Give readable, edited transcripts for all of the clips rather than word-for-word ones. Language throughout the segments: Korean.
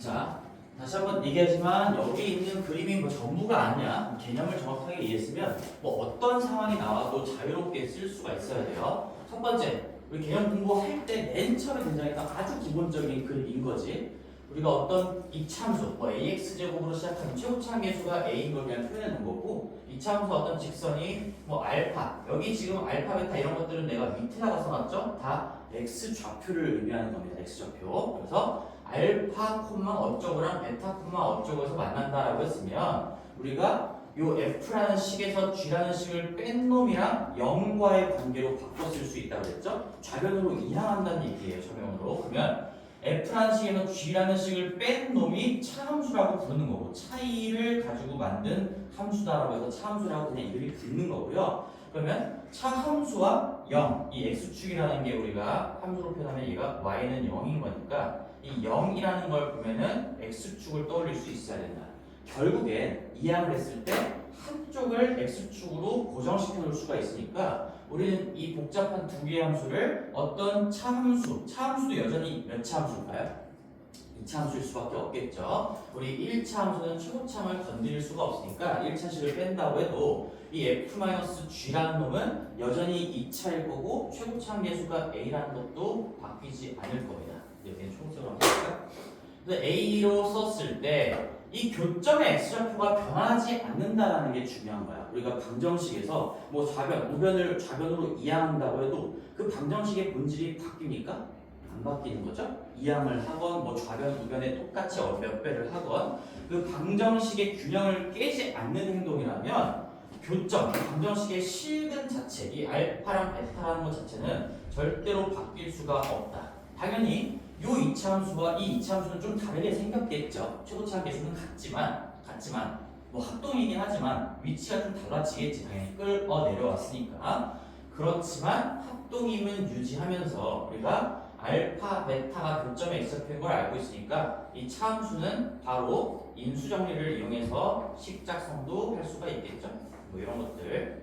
자, 다시 한번 얘기하지만 여기 있는 그림이 뭐 전부가 아니야. 개념을 정확하게 이해했으면 뭐 어떤 상황이 나와도 자유롭게 쓸 수가 있어야 돼요. 첫 번째, 우리 개념 공부할 때 맨 처음에 등장했던 아주 기본적인 그림인 거지. 우리가 어떤 이참수, 뭐 ax제곱으로 시작하는 최고차함계수가 a인 걸 그냥 표현해 놓은 거고, 이참수 어떤 직선이 뭐 알파, 여기 지금 알파, 베타 이런 것들은 내가 밑에다가 써놨죠? 다 x 좌표를 의미하는 겁니다. x 좌표. 그래서 알파 콤마 어쩌고랑 베타 콤마 어쩌고에서 만난다라고 했으면 우리가 요 f라는 식에서 g라는 식을 뺀 놈이랑 0과의 관계로 바꿔 쓸 수 있다고 그랬죠? 좌변으로 이항한다는 얘기예요. 좌변으로. 그러면 f라는 식에서 g라는 식을 뺀 놈이 차함수라고 부르는 거고, 차이를 가지고 만든 함수다라고 해서 차함수라고 그냥 이름이 붙는 거고요. 그러면 차함수와 0, 이 x축이라는 게 우리가 함수로 표현하면 얘가 y는 0인 거니까 이 0이라는 걸 보면은 x축을 떠올릴 수 있어야 된다. 결국엔 이항을 했을 때 한쪽을 x축으로 고정시켜 놓을 수가 있으니까 우리는 이 복잡한 두 개의 함수를 어떤 차함수도 여전히 몇 차 함수일까요? 2차 함수일 수밖에 없겠죠. 우리 1차 함수는 최고차함을 건드릴 수가 없으니까 1차식을 뺀다고 해도 이 f-g라는 놈은 여전히 2차일 거고 최고차함 계수가 a라는 것도 바뀌지 않을 겁니다. 여기는 총수로 한번 볼까요? 그래서 a로 썼을 때 이 교점의 x좌표가 변하지 않는다는 게 중요한 거야. 우리가 방정식에서 뭐 우변을 좌변으로 이항한다고 해도 그 방정식의 본질이 바뀝니까? 안 바뀌는 거죠. 이항을 하건 뭐 좌변 우변에 똑같이 몇 배를 하건 그 방정식의 균형을 깨지 않는 행동이라면 교점, 방정식의 실근 자체, 이 알파랑 베타라는 것 자체는 절대로 바뀔 수가 없다. 당연히 요 2차 함수와 이 2차 함수는 좀 다르게 생겼겠죠. 최고차함 계수는 같지만 뭐 합동이긴 하지만 위치가 좀 달라지겠지. 당연히 끌어 내려왔으니까. 그렇지만 합동임은 유지하면서 우리가 알파, 베타가 교점에 x좌표인 걸 알고 있으니까 이 차함수는 바로 인수정리를 이용해서 식작성도 할 수가 있겠죠. 뭐 이런 것들.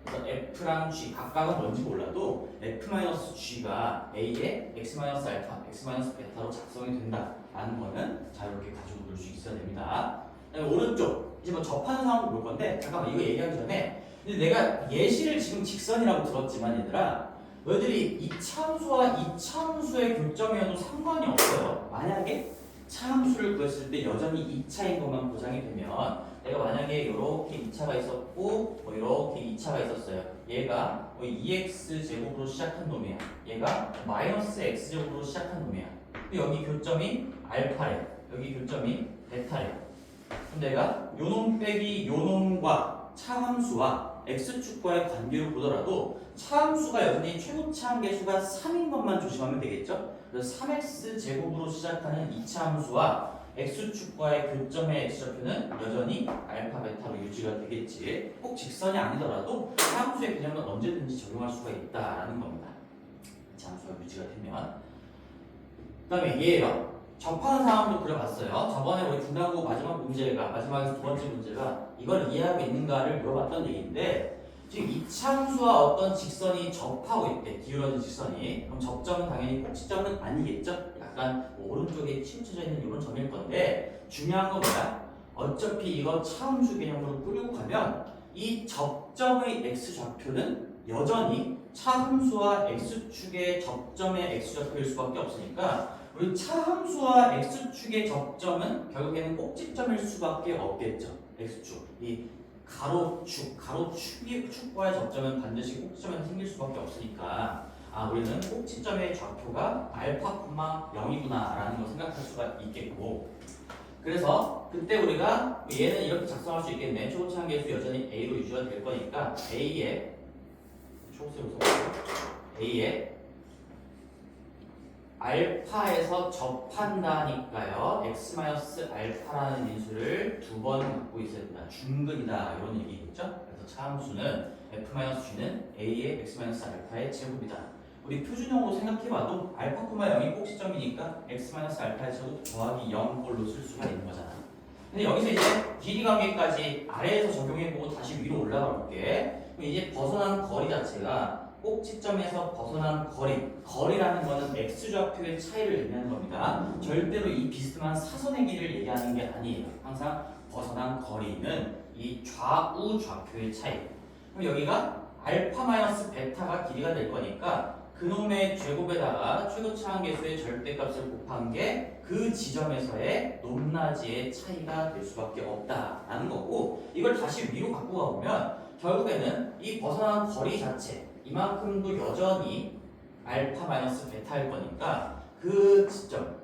그래서 f랑 g 각각은 뭔지 몰라도 f-g가 a의 x-알파, x-베타로 작성이 된다라는 거는 자유롭게 가지고 놀 수 있어야 됩니다. 오른쪽 이제 뭐 접하는 상황을 볼 건데 잠깐만 이거 얘기하기 전에 근데 내가 예시를 지금 직선이라고 들었지만 얘들아 너희들이 이차함수와 이차함수의 교점이어도 상관이 없어요. 만약에 차함수를 구했을 때 여전히 2차인 것만 보장이 되면 내가 만약에 이렇게 2차가 있었고 뭐 이렇게 2차가 있었어요. 얘가 뭐 2x 제곱으로 시작한 놈이야. 얘가 마이너스 x 제곱으로 시작한 놈이야. 여기 교점이 알파래. 여기 교점이 베타래. 그럼 내가 요놈 빼기 요놈과 차함수와 x축과의 관계를 보더라도 차함수가 여전히 최고차함 계수가 3인 것만 조심하면 되겠죠? 그래서 3x 제곱으로 시작하는 2차 함수와 x축과의 교점의 x좌표는 여전히 알파, 베타로 유지가 되겠지. 꼭 직선이 아니더라도 함수의 개념은 언제든지 적용할 수가 있다라는 겁니다. 2차 함수가 유지가 되면. 그 다음에 얘예요. 접하는 상황도 그려봤어요. 저번에 우리 분당고 마지막에서 두 번째 문제가 이걸 이해하고 있는가를 물어봤던 얘기인데 지금 이차함수와 어떤 직선이 접하고 있대. 기울어진 직선이. 그럼 접점은 당연히 꼭지점은 아니겠죠? 약간 오른쪽에 치우쳐져 있는 이런 점일 건데 중요한 건 뭐야? 어차피 이거 차함수 개념으로 끌고 가면 이 접점의 x좌표는 여전히 차함수와 x축의 접점의 x좌표일 수밖에 없으니까 우리 차함수와 x축의 접점은 결국에는 꼭지점일 수밖에 없겠죠. x축. 이 가로축과의 접점은 반드시 꼭지점에서 생길 수밖에 없으니까 우리는 꼭지점의 좌표가 알파, 0이구나 라는 걸 생각할 수가 있겠고 그래서 그때 우리가 얘는 이렇게 작성할 수 있겠네. 최고차함 계수 여전히 a로 유지가 될 거니까 a의 알파에서 접한다니까요. x-알파라는 인수를 두 번 갖고 있어야 된다. 중근이다. 이런 얘기겠죠. 그래서 차함수는 f-g는 a의 x-알파의 제곱이다. 우리 표준형으로 생각해봐도 알파, 0이 꼭지점이니까 x-알파의 제곱 더하기 0꼴로 쓸 수가 있는 거잖아. 근데 여기서 이제 길이 관계까지 아래에서 적용해보고 다시 위로 올라가 볼게. 그럼 이제 벗어난 거리 자체가 꼭지점에서 벗어난 거리라는 거는 x좌표의 차이를 의미하는 겁니다. 절대로 이 비스듬한 사선의 길이를 얘기하는 게 아니에요. 항상 벗어난 거리는 이 좌우 좌표의 차이. 그럼 여기가 알파 마이너스 베타가 길이가 될 거니까 그놈의 제곱에다가 최고차항 계수의 절대값을 곱한 게 그 지점에서의 높낮이의 차이가 될 수밖에 없다라는 거고, 이걸 다시 위로 갖고 가보면 결국에는 이 벗어난 거리 자체 이만큼도 여전히 알파 마이너스 베타일 거니까 그 지점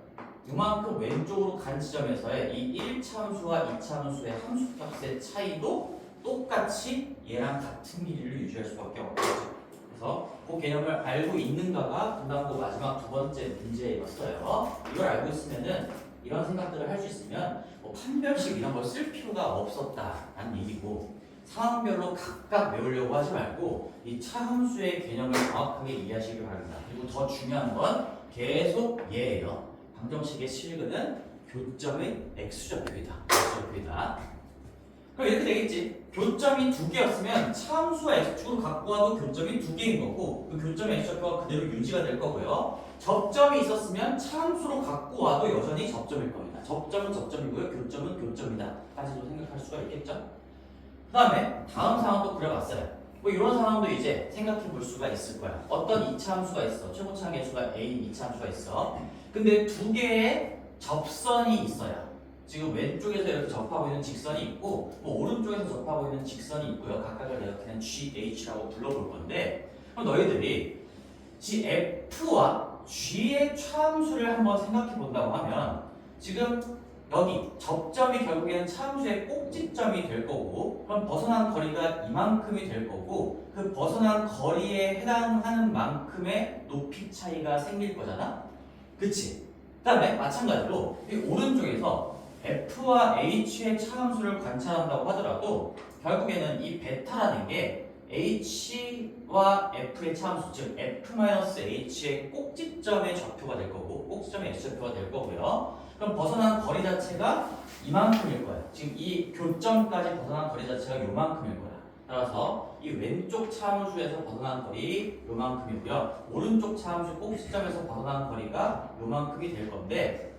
이만큼 왼쪽으로 간 지점에서의 이 1차함수와 2차함수의 함수값의 차이도 똑같이 얘랑 같은 길이를 유지할 수밖에 없겠죠. 그래서 그 개념을 알고 있는가가 분담고 마지막 두 번째 문제였어요. 이걸 알고 있으면은 이런 생각들을 할 수 있으면 뭐 판별식 이런 걸 쓸 필요가 없었다라는 얘기고, 상황별로 각각 외우려고 하지 말고 이 차함수의 개념을 정확하게 이해하시기 바랍니다. 그리고 더 중요한 건 계속 얘예요. 방정식의 실근은 교점의 x좌표이다. x좌표이다. 그럼 이렇게 되겠지. 교점이 두 개였으면 차함수와 x축으로 갖고 와도 교점이 두 개인 거고, 그 교점의 x좌표가 그대로 유지가 될 거고요. 접점이 있었으면 차함수로 갖고 와도 여전히 접점일 겁니다. 접점은 접점이고요. 교점은 교점이다. 까지도 생각할 수가 있겠죠. 그 다음에 다음 상황도 그려봤어요. 뭐 이런 상황도 이제 생각해 볼 수가 있을 거야. 어떤 2차 함수가 있어. 최고차항 계수가 a 2차 함수가 있어. 근데 두 개의 접선이 있어요. 지금 왼쪽에서 이렇게 접하고 있는 직선이 있고, 뭐 오른쪽에서 접하고 있는 직선이 있고요. 각각을 내가 그냥 GH라고 불러볼 건데, 그럼 너희들이 GF와 G의 차함수를 한번 생각해 본다고 하면, 지금 여기 접점이 결국에는 차함수의 꼭지점이 될 거고, 그럼 벗어난 거리가 이만큼이 될 거고, 그 벗어난 거리에 해당하는 만큼의 높이 차이가 생길 거잖아? 그치? 그 다음에 마찬가지로 이 오른쪽에서 F와 H의 차함수를 관찰한다고 하더라도 결국에는 이 베타라는 게 H와 F의 차함수, 즉 F-H의 꼭지점의 좌표가 될 거고, 꼭지점의 X좌표가 될 거고요. 그럼 벗어난 거리 자체가 이만큼일 거야. 지금 이 교점까지 벗어난 거리 자체가 요만큼일 거야. 따라서 이 왼쪽 차함수에서 벗어난 거리 요만큼이고요. 오른쪽 차함수 꼭지점에서 벗어난 거리가 요만큼이 될 건데,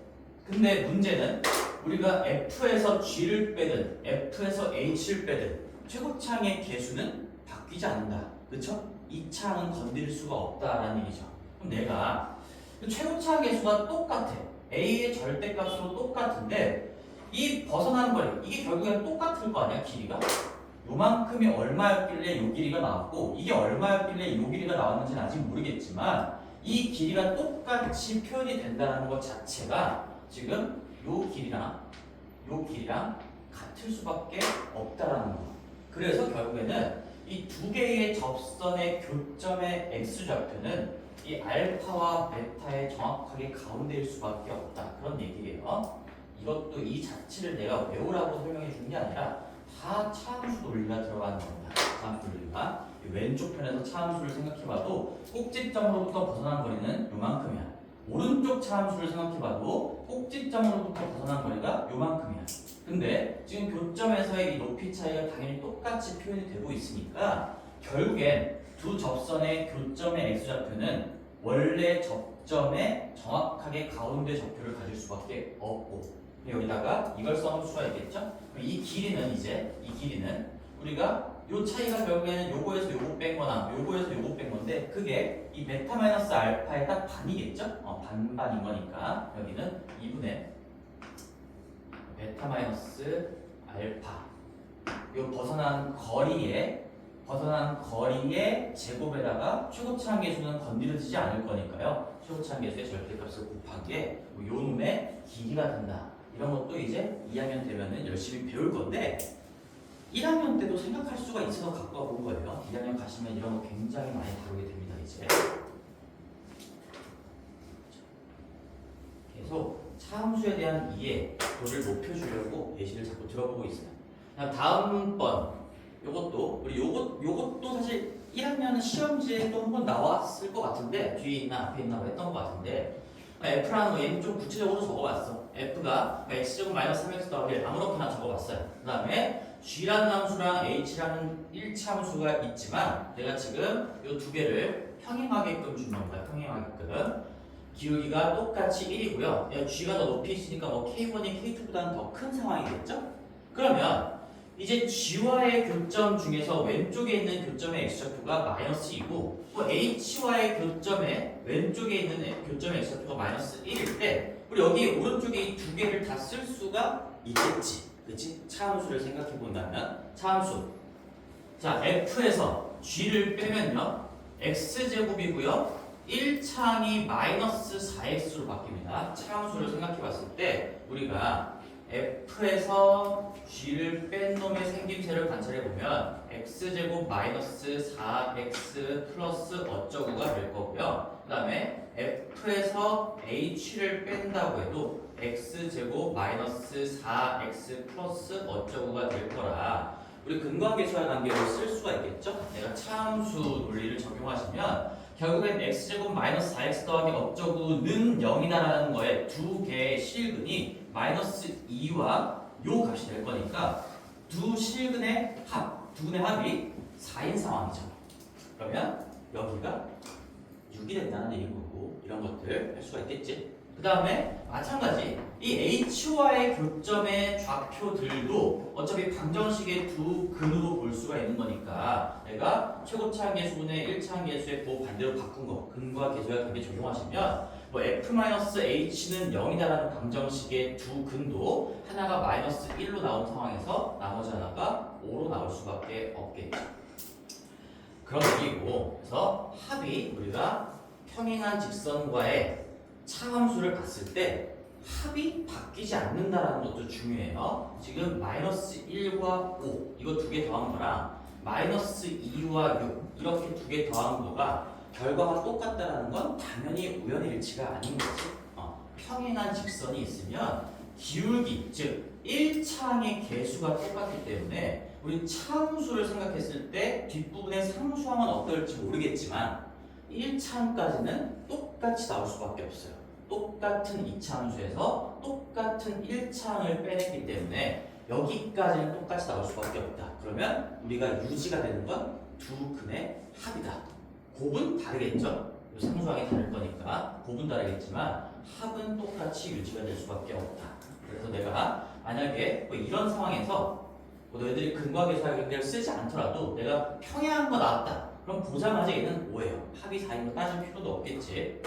근데 문제는 우리가 F에서 G를 빼든 F에서 H를 빼든 최고차항의 개수는 바뀌지 않는다. 그쵸? 이 차항은 건드릴 수가 없다라는 얘기죠. 그럼 내가 최고차항 개수가 똑같아. A의 절대값으로 똑같은데 이 벗어나는 거리, 이게 결국엔 똑같을 거 아니야, 길이가? 요만큼이 얼마였길래 요 길이가 나왔고, 이게 얼마였길래 요 길이가 나왔는지는 아직 모르겠지만 이 길이가 똑같이 표현이 된다는 것 자체가 지금 요 길이랑 같을 수밖에 없다라는 거. 그래서 결국에는 이 두 개의 접선의 교점의 x좌표는 이 알파와 베타의 정확하게 가운데일 수밖에 없다. 그런 얘기예요. 이것도 이 자체를 내가 외우라고 설명해 주는 게 아니라 다 차함수 논리가 들어가는 겁니다. 차함수 논리가. 왼쪽 편에서 차함수를 생각해봐도 꼭지점으로부터 벗어난 거리는 요만큼이야. 오른쪽 차함수를 생각해봐도 꼭지점으로부터 벗어난 거리가 요만큼이야. 근데 지금 교점에서의 이 높이 차이가 당연히 똑같이 표현이 되고 있으니까 결국엔 두 접선의 교점의 x좌표는 원래 접점의 정확하게 가운데 좌표를 가질 수밖에 없고, 여기다가 이걸 써놓을 수가 있겠죠? 이 길이는 우리가 요 차이가 결국에는 요거에서 요거 뺀 거나 요거에서 요거 뺀 건데, 그게 이 베타 마이너스 알파의 딱 반이겠죠? 반반인 거니까 여기는 2분의 베타 마이너스 알파, 요 벗어난 거리의 제곱에다가 최고차항 계수는 건드려지지 않을 거니까요. 최고차항 계수의 절대값을 곱한 게 요 놈의 길이가 된다. 이런 것도 이제 2학년 되면은 열심히 배울 건데 1학년 때도 생각할 수가 있어서 갖고 와본 거예요. 2학년 가시면 이런 거 굉장히 많이 다루게 됩니다. 이제 계속 차함수에 대한 이해도를 높여주려고 예시를 자꾸 들어보고 있어요. 다음번 요것도 사실 1학년은 시험지에도 한번 나왔을 것 같은데, 뒤에 있나 앞에 있나 했던 것 같은데, F라는 거 얘는 좀 구체적으로 적어봤어. F가 x제곱 마이너스 3x 더하기 1 아무렇게나 적어봤어요. 그 다음에 g라는 함수랑 h라는 1차 함수가 있지만 내가 지금 이 두 개를 평행하게끔 준 겁니다. 평행하게끔. 기울기가 똑같이 1이고요. g가 더 높이 있으니까 뭐 k1이 k2보다는 더 큰 상황이겠죠? 그러면 이제 g와의 교점 중에서 왼쪽에 있는 교점의 x좌표가 마이너스 2고 또 h와의 교점의 왼쪽에 있는 교점의 x좌표가 마이너스 1일 때 우리 여기 오른쪽에 이 두 개를 다 쓸 수가 있겠지. 그치? 차함수를 생각해 본다면 차함수. 자, f에서 g를 빼면요. x제곱이고요. 1창이 마이너스 4x로 바뀝니다. 차함수를 생각해 봤을 때 우리가 f에서 g를 뺀 놈의 생김새를 관찰해 보면 x제곱 마이너스 4x 플러스 어쩌구가 될 거고요. 그 다음에 f에서 h를 뺀다고 해도 x제곱 마이너스 4x 플러스 어쩌구가 될 거라 우리 근관계수와 관계를 쓸 수가 있겠죠? 내가 차함수 논리를 적용하시면 결국엔 x제곱 마이너스 4x 더하기 어쩌구는 0이다라는 거에 두 개의 실근이 마이너스 2와 요 값이 될 거니까 두 실근의 합, 두 근의 합이 4인 상황이죠. 그러면 여기가 6이 된다는 얘기인 거고 이런 것들 할 수가 있겠지. 그 다음에 마찬가지 이 h와의 교점의 좌표들도 어차피 방정식의 두 근으로 볼 수가 있는 거니까 내가 최고차항 계수분의 1차항 계수의 그 반대로 바꾼 거 근과 계수와 관계 적용하시면 뭐 f-h는 0이다라는 방정식의 두 근도 하나가 마이너스 1로 나온 상황에서 나머지 하나가 5로 나올 수밖에 없겠죠. 그런 얘기고 그래서 합이 우리가 평행한 직선과의 차함수를 봤을 때 합이 바뀌지 않는다라는 것도 중요해요. 지금 마이너스 1과 5 이거 두 개 더한 거랑 마이너스 2와 6 이렇게 두 개 더한 거가 결과가 똑같다라는 건 당연히 우연의 일치가 아닌 거지. 평행한 직선이 있으면 기울기 즉 1창의 개수가 똑같기 때문에 우리 차함수를 생각했을 때 뒷부분의 상수항은 어떨지 모르겠지만 1창까지는 똑같이 나올 수밖에 없어요. 똑같은 2차 함수에서 똑같은 1창을 빼냈기 때문에 여기까지는 똑같이 나올 수밖에 없다. 그러면 우리가 유지가 되는 건 두 근의 합이다. 곱은 다르겠죠? 상수항이 다를 거니까 곱은 다르겠지만 합은 똑같이 유지가 될 수밖에 없다. 그래서 내가 만약에 뭐 이런 상황에서 뭐 너희들이 근과 계수를 쓰지 않더라도 내가 평행한 거 나왔다. 그럼 보자마자 얘는 5예요. 합이 4인 거 따질 필요도 없겠지.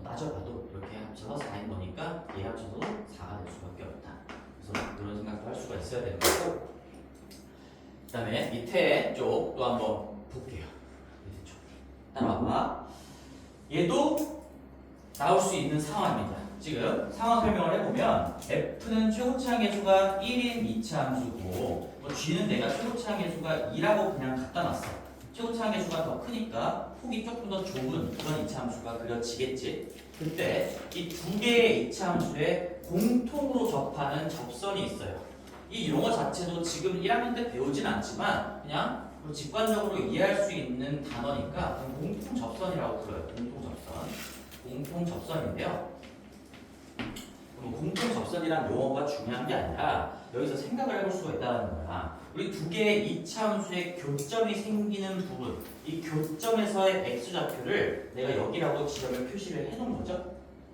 따져봐도 이렇게 합쳐서 4인 거니까 얘 합쳐도 4가 될 수밖에 없다. 그래서 그런 생각도 할 수가 있어야 되는 거고 그 다음에 밑에 쪽 또 한번 볼게요. 밑에 쪽 따라와봐. 얘도 나올 수 있는 상황입니다. 지금 상황 설명을 해보면 F는 최고차항 계수가 1인 2차 함수고 뭐 G는 내가 최고차항 계수가 2라고 그냥 갖다 놨어. 최고차항 계수가 더 크니까 폭이 조금 더 좁은 그런 2차 함수가 그려지겠지. 그때 이 두 개의 2차 함수에 공통으로 접하는 접선이 있어요. 이 용어 자체도 지금 1학년 때 배우진 않지만 그냥 직관적으로 이해할 수 있는 단어니까 공통 접선이라고 불러요. 공통 접선. 공통 접선인데요. 공통 접선이란 용어가 중요한 게 아니라 여기서 생각을 해볼 수가 있다는 거야. 우리 두 개의 2차 함수의 교점이 생기는 부분, 이 교점에서의 x좌표를 내가 여기라고 지점을 표시를 해놓은 거죠.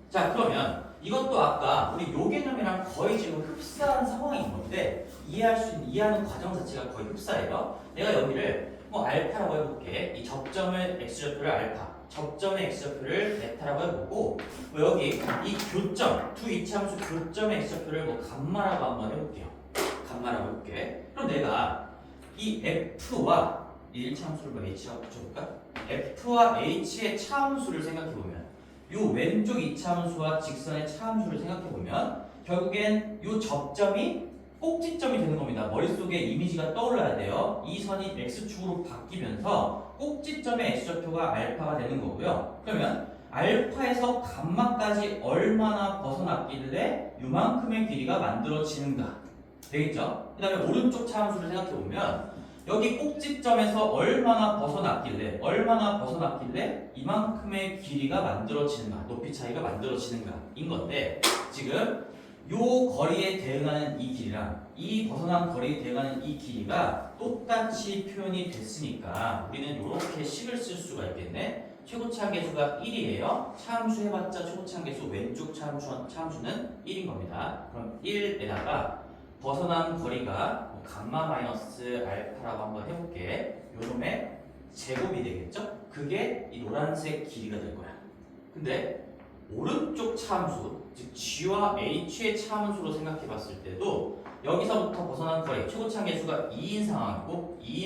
자, 그러면 이것도 아까 우리 요 개념이랑 거의 지금 흡사한 상황인 건데 이해하는 과정 자체가 거의 흡사해요. 내가 여기를 뭐 알파라고 해볼게. 이 접점의 x좌표를 알파, 접점의 x좌표를 베타라고 해보고 뭐 여기 이 교점, 두 2차 함수 교점의 x좌표를 뭐 감마라고 한번 해볼게요. 감마라고 해볼게. 그럼 내가 이 f와 이 1차 함수를 뭐 h라고 붙여볼까? f와 h의 차함수를 생각해보면 요 왼쪽 2차 함수와 직선의 차함수를 생각해보면 결국엔 요 접점이 꼭지점이 되는 겁니다. 머릿속에 이미지가 떠올라야 돼요. 이 선이 x축으로 바뀌면서 꼭지점의 x좌표가 알파가 되는 거고요. 그러면 알파에서 감마까지 얼마나 벗어났길래 요만큼의 길이가 만들어지는가 되겠죠? 그 다음에 오른쪽 차함수를 생각해보면 여기 꼭지점에서 얼마나 벗어났길래 이만큼의 길이가 만들어지는가, 높이 차이가 만들어지는가 인 건데 지금 요 거리에 대응하는 이 길이랑 이 벗어난 거리에 대응하는 이 길이가 똑같이 표현이 됐으니까 우리는 이렇게 식을 쓸 수가 있겠네. 최고차 계수가 1이에요. 차함수 해봤자 최고차 계수 왼쪽 차함수는 1인 겁니다. 그럼 1에다가 벗어난 거리가 감마 마이너스 알파라고 한번 해볼게. 요놈의 제곱이 되겠죠? 그게 이 노란색 길이가 될 거야. 근데 오른쪽 차함수, 즉 G와 H의 차함수로 생각해 봤을 때도 여기서부터 벗어난 거리, 최고차 계수가 2인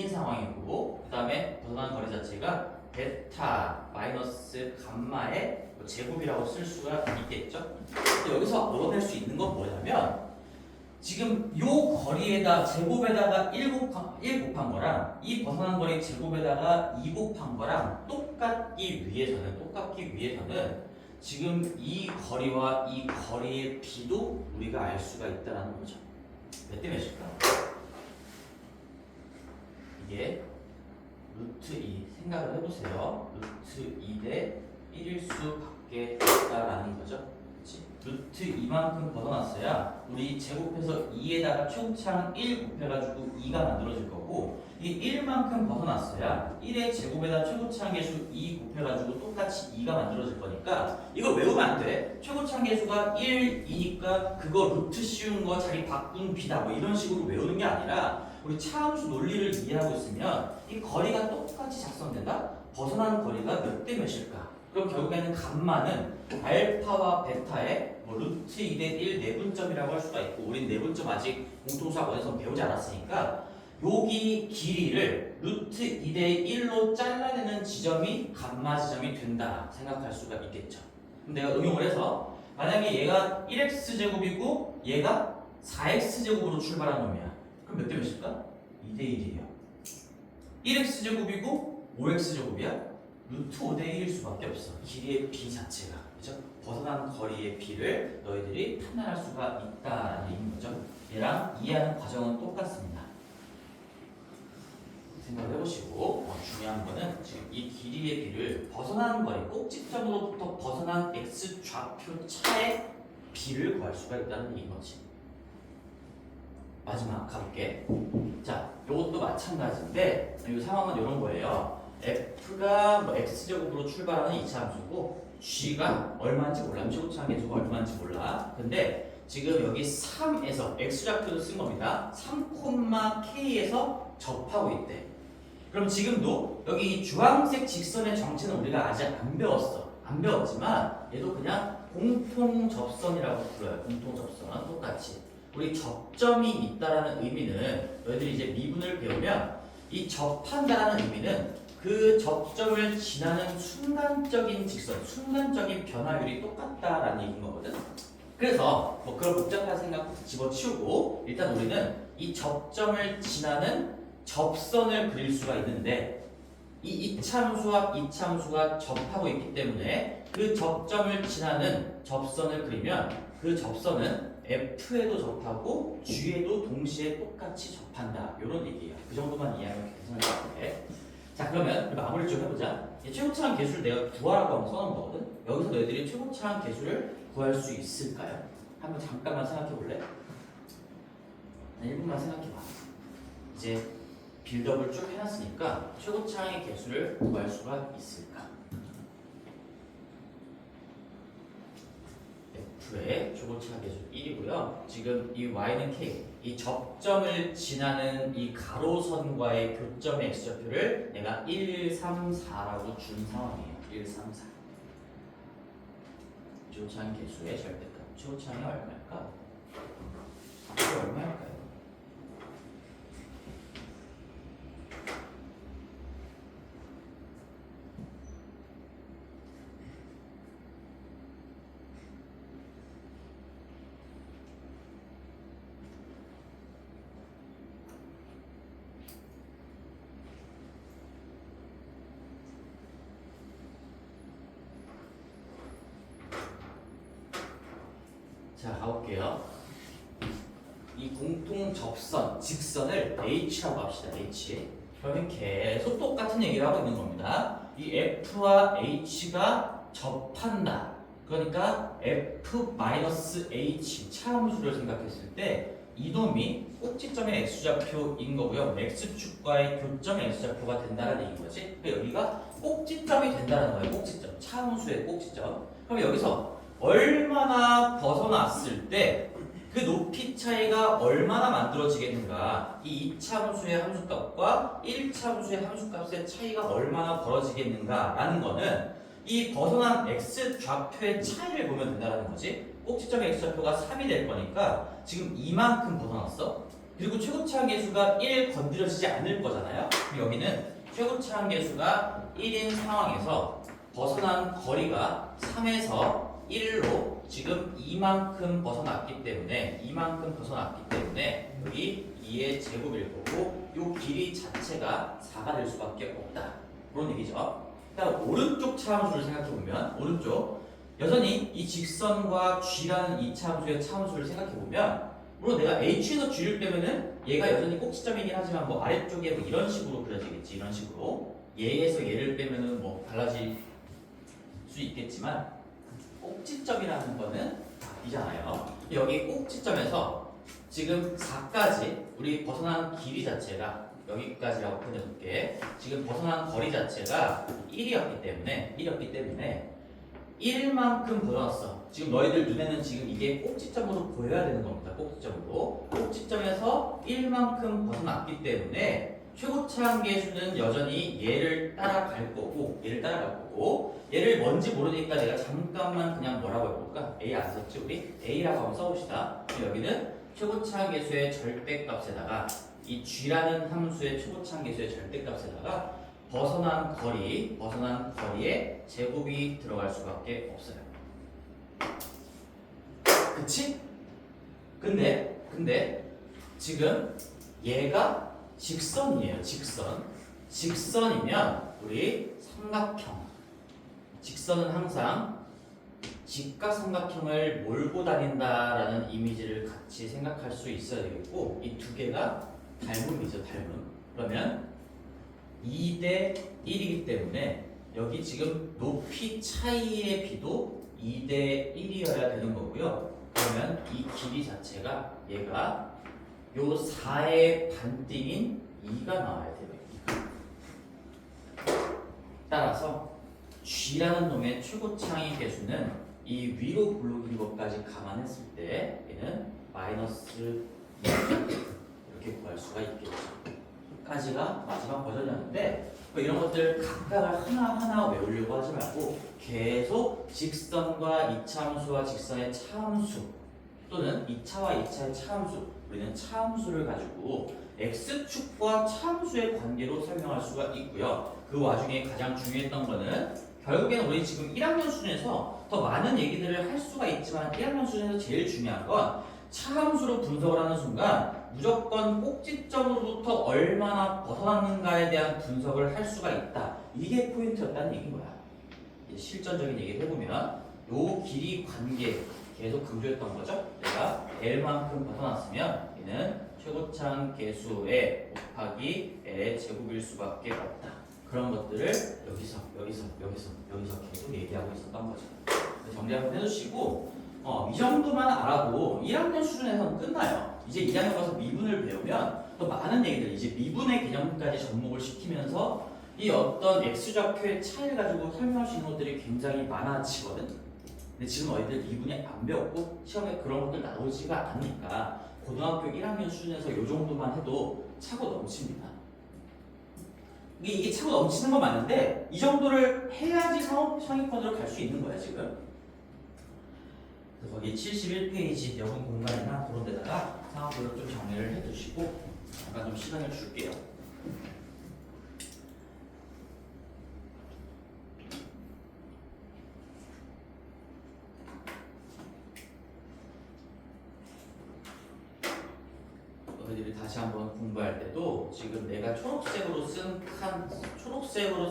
상황이고 그 다음에 벗어난 거리 자체가 베타 마이너스 감마의 제곱이라고 쓸 수가 있겠죠? 근데 여기서 얻어낼 수 있는 건 뭐냐면 지금 요 거리에다 제곱에다가 1 곱한 거랑 이 벗어난 거리 제곱에다가 2 곱한 거랑 똑같기 위해서는 지금 이 거리와 이 거리의 비도 우리가 알 수가 있다는 거죠. 몇 대 몇일까? 이게 루트 2 생각을 해보세요. 루트 2대 1일 수밖에 없다라는 거죠. 그치? 루트 2만큼 벗어났어야 우리 제곱해서 2에다가 최고차항 1 곱해가지고 2가 만들어질 거고 이 1만큼 벗어났어야 1의 제곱에다 최고차항 계수 2 곱해가지고 똑같이 2가 만들어질 거니까 이걸 외우면 안 돼. 최고차항 계수가 1이니까 그거 루트 씌운 거 자리 바꾼 비다 뭐 이런 식으로 외우는 게 아니라 우리 차함수 논리를 이해하고 있으면 이 거리가 똑같이 작성된다? 벗어난 거리가 몇 대 몇일까? 그럼 결국에는 감마는 알파와 베타의 루트 2대 1 내분점이라고 할 수가 있고 우린 내분점 아직 공통수학원에서 배우지 않았으니까 여기 길이를 루트 2대 1로 잘라내는 지점이 감마 지점이 된다 생각할 수가 있겠죠. 그럼 내가 응용을 해서 만약에 얘가 1x제곱이고 얘가 4x제곱으로 출발한 놈이야. 그럼 몇 대 몇일까? 2대 1이에요. 1x제곱이고 5x제곱이야? 루트 5대 1일 수밖에 없어. 길이의 b 자체가. 그죠? 벗어난 거리의 b를 너희들이 판단할 수가 있다라는 얘기인 거죠. 얘랑 이해하는 과정은 똑같습니다. 생각을 해보시고 중요한 거는 지금 이 길이의 b를 벗어난 거리, 꼭지점으로부터 벗어난 x 좌표 차의 b를 구할 수가 있다는 얘기인 거지. 마지막 가볼게. 자, 이것도 마찬가지인데 이 상황은 이런 거예요. f가 뭐 x제곱으로 출발하는 2차 함수고 g가 얼마인지 몰라. 최고차항 계수가 얼마인지 몰라. 근데 지금 여기 3에서 x좌표도 쓴 겁니다. 3,k에서 접하고 있대. 그럼 지금도 여기 이 주황색 직선의 정체는 우리가 아직 안 배웠어. 안 배웠지만 얘도 그냥 공통접선이라고 불러요. 공통접선 똑같이. 우리 접점이 있다라는 의미는 너희들이 이제 미분을 배우면 이 접한다라는 의미는 그 접점을 지나는 순간적인 직선, 순간적인 변화율이 똑같다라는 얘기인 거거든. 그래서 뭐 그런 복잡한 생각 집어치우고 일단 우리는 이 접점을 지나는 접선을 그릴 수가 있는데 이 이차함수와 이차함수가 접하고 있기 때문에 그 접점을 지나는 접선을 그리면 그 접선은 F에도 접하고 G에도 동시에 똑같이 접한다. 이런 얘기예요. 그 정도만 이해하면 괜찮을 것 같아. 자, 그러면 마무리 좀 해보자. 최고차항 계수를 내가 구하라고 한번 써놓은 거거든. 여기서 너희들이 최고차항 계수를 구할 수 있을까요? 한번 잠깐만 생각해 볼래? 1분만 생각해봐. 이제 빌드업을 쭉 해놨으니까 최고차항의 계수를 구할 수가 있을까? F의 최고차항 계수 1이고요. 지금 이 Y는 K, 이 접점을 지나는 이 가로선과의 교점의 X좌표를 내가 1, 3, 4라고 준 상황이에요. 1, 3, 4. 최고차항 계수의 절대값. 최고차항이 얼마일까? 이게 얼마일까요? 자, 가볼게요. 이 공통 접선, 직선을 H라고 합시다. H. 그러면 계속 똑같은 얘기를 하고 있는 겁니다. 이 F와 H가 접한다. 그러니까 f-h 차함수를 생각했을 때 이놈이 꼭지점의 x좌표인 거고요. x축과의 교점의 x좌표가 된다는 얘기인 거지. 그러니까 여기가 꼭지점이 된다는 거예요. 꼭지점. 차함수의 꼭지점. 그럼 여기서 얼마나 벗어났을 때 그 높이 차이가 얼마나 만들어지겠는가? 이 2차 함수의 함수값과 1차 함수의 함수값의 차이가 얼마나 벌어지겠는가라는 거는 이 벗어난 x 좌표의 차이를 보면 된다는 거지. 꼭지점의 x 좌표가 3이 될 거니까 지금 이만큼 벗어났어. 그리고 최고차항 계수가 1 건드려지지 않을 거잖아요. 그럼 여기는 최고차항 계수가 1인 상황에서 벗어난 거리가 3에서 1로 지금 이만큼 벗어났기 때문에 여기 2의 제곱일 거고 이 길이 자체가 4가 될 수밖에 없다. 그런 얘기죠. 그다음 오른쪽 차함수를 생각해보면 오른쪽 여전히 이 직선과 G라는 2차 함수의 차함수를 생각해보면 물론 내가 H에서 G를 빼면은 얘가 여전히 꼭지점이긴 하지만 뭐 아래쪽에 뭐 이런 식으로 그려지겠지. 이런 식으로 얘에서 얘를 빼면은 뭐 달라질 수 있겠지만 꼭지점이라는 거는 이잖아요. 여기 꼭지점에서 지금 4까지 우리 벗어난 길이 자체가 여기까지라고 표현해볼게. 지금 벗어난 거리 자체가 1이었기 때문에 1만큼 벗어났어. 지금 너희들 눈에는 지금 이게 꼭지점으로 보여야 되는 겁니다. 꼭지점으로. 꼭지점에서 1만큼 벗어났기 때문에 최고차항 계수는 여전히 얘를 따라갈 거고 얘를 뭔지 모르니까 내가 잠깐만 그냥 뭐라고 해볼까? A 안 썼지 우리? A라고 한번 써봅시다. 여기는 최고차항 계수의 절대값에다가 이 G라는 함수의 최고차항 계수의 절대값에다가 벗어난 거리의 제곱이 들어갈 수밖에 없어요. 그치? 근데 지금 얘가 직선이에요. 직선이면 우리 삼각형. 직선은 항상 직각 삼각형을 몰고 다닌다라는 이미지를 같이 생각할 수 있어야 되겠고 이 두 개가 닮음이죠. 그러면 2대 1이기 때문에 여기 지금 높이 차이의 비도 2대 1이어야 되는 거고요. 그러면 이 길이 자체가 얘가 요 4의 반띵인 2가 나와야 돼요. 2가. 따라서 G라는 놈의 최고차항의 개수는 이 위로 블록인 것까지 감안했을 때 얘는 마이너스 2 이렇게 구할 수가 있겠죠. 까지가 마지막 버전이었는데 뭐 이런 것들 각각을 하나하나 외우려고 하지 말고 계속 직선과 2차 함수와 직선의 차함수 또는 2차와 2차의 차함수 우리는 차함수를 가지고 x축과 차함수의 관계로 설명할 수가 있고요. 그 와중에 가장 중요했던 거는 결국에는 우리 지금 1학년 수준에서 더 많은 얘기들을 할 수가 있지만 1학년 수준에서 제일 중요한 건 차함수로 분석을 하는 순간 무조건 꼭지점으로부터 얼마나 벗어났는가에 대한 분석을 할 수가 있다. 이게 포인트였다는 얘기인 거야. 실전적인 얘기를 해보면 요 길이 관계 계속 강조했던 거죠. 내가 L만큼 벗어났으면 얘는 최고차항 계수의 곱하기 L의 제곱일 수밖에 없다. 그런 것들을 여기서 계속 얘기하고 있었던 거죠. 정리 한번 해주시고 이 정도만 알아도 1학년 수준에서는 끝나요. 이제 2학년 가서 미분을 배우면 또 많은 얘기들 이제 미분의 개념까지 접목을 시키면서 이 어떤 x좌표의 차이를 가지고 설명할 수 있는 것들이 굉장히 많아지거든. 근데 지금 너희들 미분에 안 배웠고 시험에 그런 것들 나오지가 않으니까 고등학교 1학년 수준에서 이 정도만 해도 차고 넘칩니다. 이게 차고 넘치는 건 맞는데 이 정도를 해야지 상위권으로 갈 수 있는 거야 지금. 그래서 거기 71페이지 여분 공간이나 그런 데다가 상황별로 좀 정리를 해두시고 잠깐 좀 시간을 줄게요. 너희들이 다시 한번 공부할 때도 지금 내가 초록색으로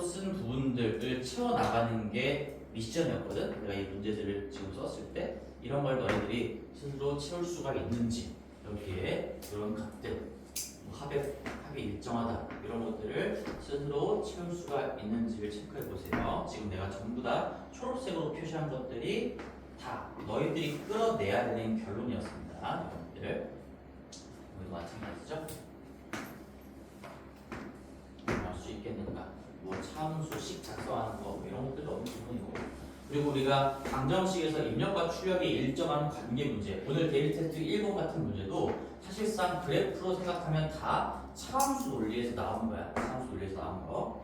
쓴 부분들을 채워나가는 게 미션이었거든. 내가 이 문제들을 지금 썼을 때 이런 걸 너희들이 스스로 채울 수가 있는지 여기에 이런 값들 합이 일정하다 이런 것들을 스스로 채울 수가 있는지를 체크해 보세요. 지금 지금 내가 전부 다 초록색으로 표시한 것들이 다 너희들이 끌어내야 되는 결론이었습니다. 여러분들 여기도 마찬가지죠. 할 수 있겠는가? 뭐 차함수식 작성하는 거 뭐 이런 것들 너무 기본이고, 그리고 우리가 방정식에서 입력과 출력이 일정한 관계 문제, 오늘 데일리 테스트 1번 같은 문제도 사실상 그래프로 생각하면 다 차함수 논리에서 나온 거야. 차함수 논리에서 나온 거.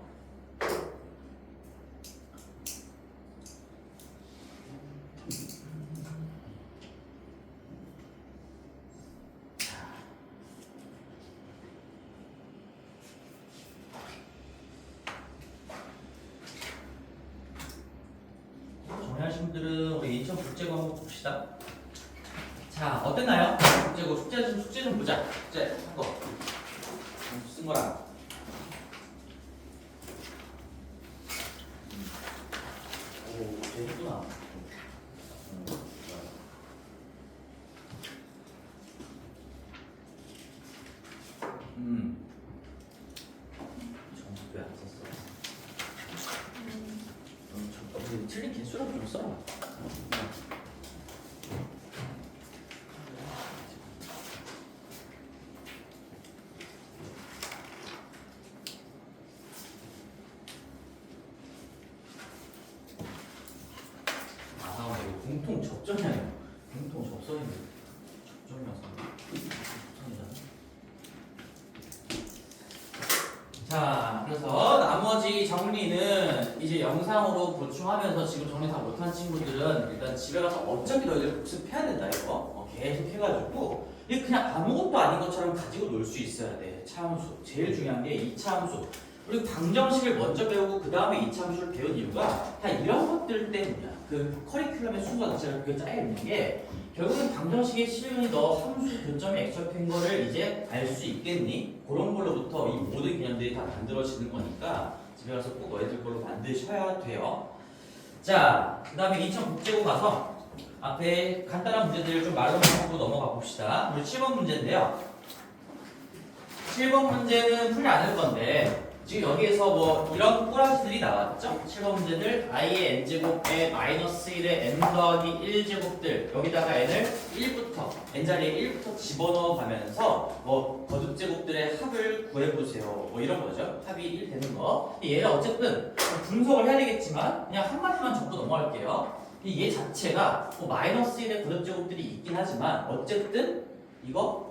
정리하신 분들은 우리 인천 국제고 한번 봅시다. 자, 어땠나요? 국제고 숙제 좀 보자. 숙제 한 거. 쓴 거랑. 오, 재밌구나. 점수 왜안 썼어? 틀린 개수라도 좀 써라. 공통 접전이야. 공통 접선인데 접전이라서 접선이잖아. 자, 그래서 나머지 정리는 이제 영상으로 보충하면서 지금 정리 다 못한 친구들은 일단 집에 가서 어차피 너희들 복습해야 된다 이거. 계속 해가지고 이게 그냥 아무것도 아닌 것처럼 가지고 놀 수 있어야 돼. 차함수 제일 중요한 게 이 차함수. 그리고 방정식을 먼저 배우고 그 다음에 이 차함수를 배운 이유가 다 이런 것들 때문이야. 그 커리큘럼의 순서 자체가 그게 짜여 있는 게 결국은 방정식의 실근이 너 함수 교점의 액션인 거를 이제 알 수 있겠니? 그런 걸로부터 이 모든 개념들이 다 만들어지는 거니까 집에 가서 꼭 너희들 걸로 만드셔야 돼요. 자, 그 다음에 2천 국제고 가서 앞에 간단한 문제들 좀 말로만 하고 넘어가 봅시다. 우리 7번 문제인데요. 7번 문제는 풀지 않을 건데 지금 여기에서 뭐 이런 꼬라지들이 나왔죠? 7번 문제들 i의 n제곱에 마이너스 1의 n 더하기 1제곱들 여기다가 n을 1부터 n 자리에 1부터 집어넣어 가면서 뭐 거듭제곱들의 합을 구해보세요. 뭐 이런 거죠. 합이 1 되는 거. 얘를 어쨌든 분석을 해야 되겠지만 그냥 한마디만 적고 넘어갈게요. 얘 자체가 뭐 마이너스 1의 거듭제곱들이 있긴 하지만 어쨌든 이거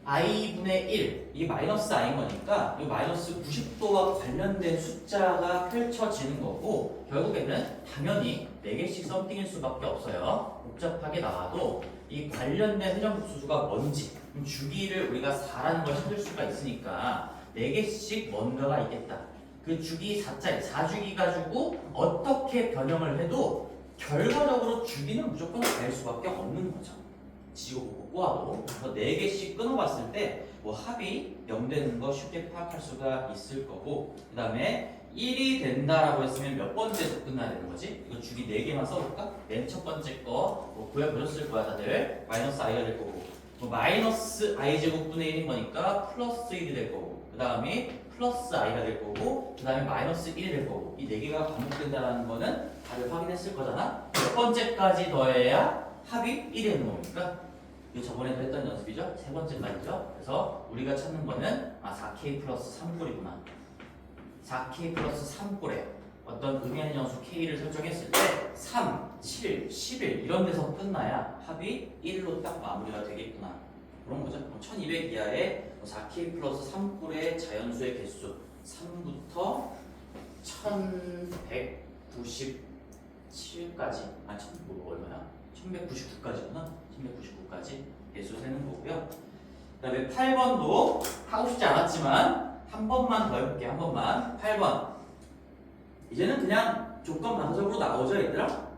i분의 1, 이게 마이너스 i인 거니까 이 마이너스 90도와 관련된 숫자가 펼쳐지는 거고 결국에는 당연히 4개씩 썸띵일 수밖에 없어요. 복잡하게 나와도 이 관련된 회전복수수가 뭔지 주기를 우리가 4라는 걸 찾을 수가 있으니까 4개씩 뭔가가 있겠다. 그 주기 4짜리, 4주기 가지고 어떻게 변형을 해도 결과적으로 주기는 무조건 될 수밖에 없는 거죠. 지고 보고 꼬아도. 그래서 4개씩 끊어봤을 때 뭐 합이 0 되는 거 쉽게 파악할 수가 있을 거고, 그 다음에 1이 된다라고 했으면 몇 번째에서 끝나야 되는 거지? 이거 주기 4개만 써볼까? 맨 첫 번째 거뭐 구해보셨을 거야 다들. 마이너스 i가 될 거고, 뭐 마이너스 i 제곱분의 1인 거니까 플러스 1이 될 거고, 그 다음에 플러스 i가 될 거고, 그 다음에 마이너스 1이 될 거고, 이 4개가 반복된다는 거는 다들 확인했을 거잖아? 몇 번째까지 더해야 합이 1이 되는 겁니까? 이거 저번에도 했던 연습이죠? 세 번째까지죠? 그래서 우리가 찾는 거는 4k 플러스 3꼴이구나. 4k 플러스 3꼴에 어떤 의미 있는 영수 k를 설정했을 때 3, 7, 11 이런 데서 끝나야 합이 1로 딱 마무리가 되겠구나. 그런 거죠. 1200 이하의 4k 플러스 3꼴의 자연수의 개수 3부터 1197까지 뭐 얼마야? 1199까지구나. 1199까지 개수 세는 거고요. 그 다음에 8번도 하고 싶지 않았지만 한 번만 더 해볼게요. 한 번만. 8번. 이제는 그냥 조건 반사적으로 나오죠, 얘들아?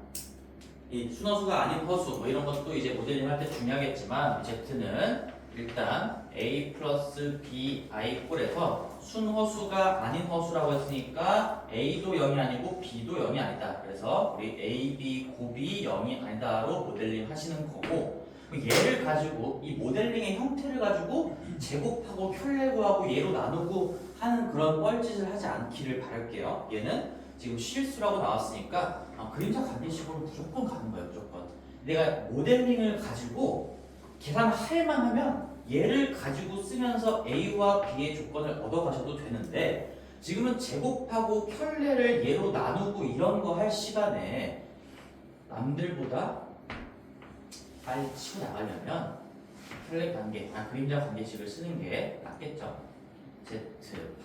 이 순허수가 아닌 허수, 뭐 이런 것도 이제 모델링 할 때 중요하겠지만, Z는 일단 A 플러스 B I 꼴에서 순허수가 아닌 허수라고 했으니까 A도 0이 아니고 B도 0이 아니다. 그래서 우리 A, B, 곱이 0이 아니다로 모델링 하시는 거고, 얘를 가지고 이 모델링의 형태를 가지고 제곱하고 켤레고하고 얘로 나누고 하는 그런 뻘짓을 하지 않기를 바랄게요. 얘는 지금 실수라고 나왔으니까 그림자 관계식으로 무조건 가는 거예요. 무조건. 내가 모델링을 가지고 계산할 만하면 얘를 가지고 쓰면서 A와 B의 조건을 얻어가셔도 되는데 지금은 제곱하고 켤레를 얘로 나누고 이런 거 할 시간에 남들보다 빨리 치고 나가려면 켤레 관계, 그림자 관계식을 쓰는 게 낫겠죠. Z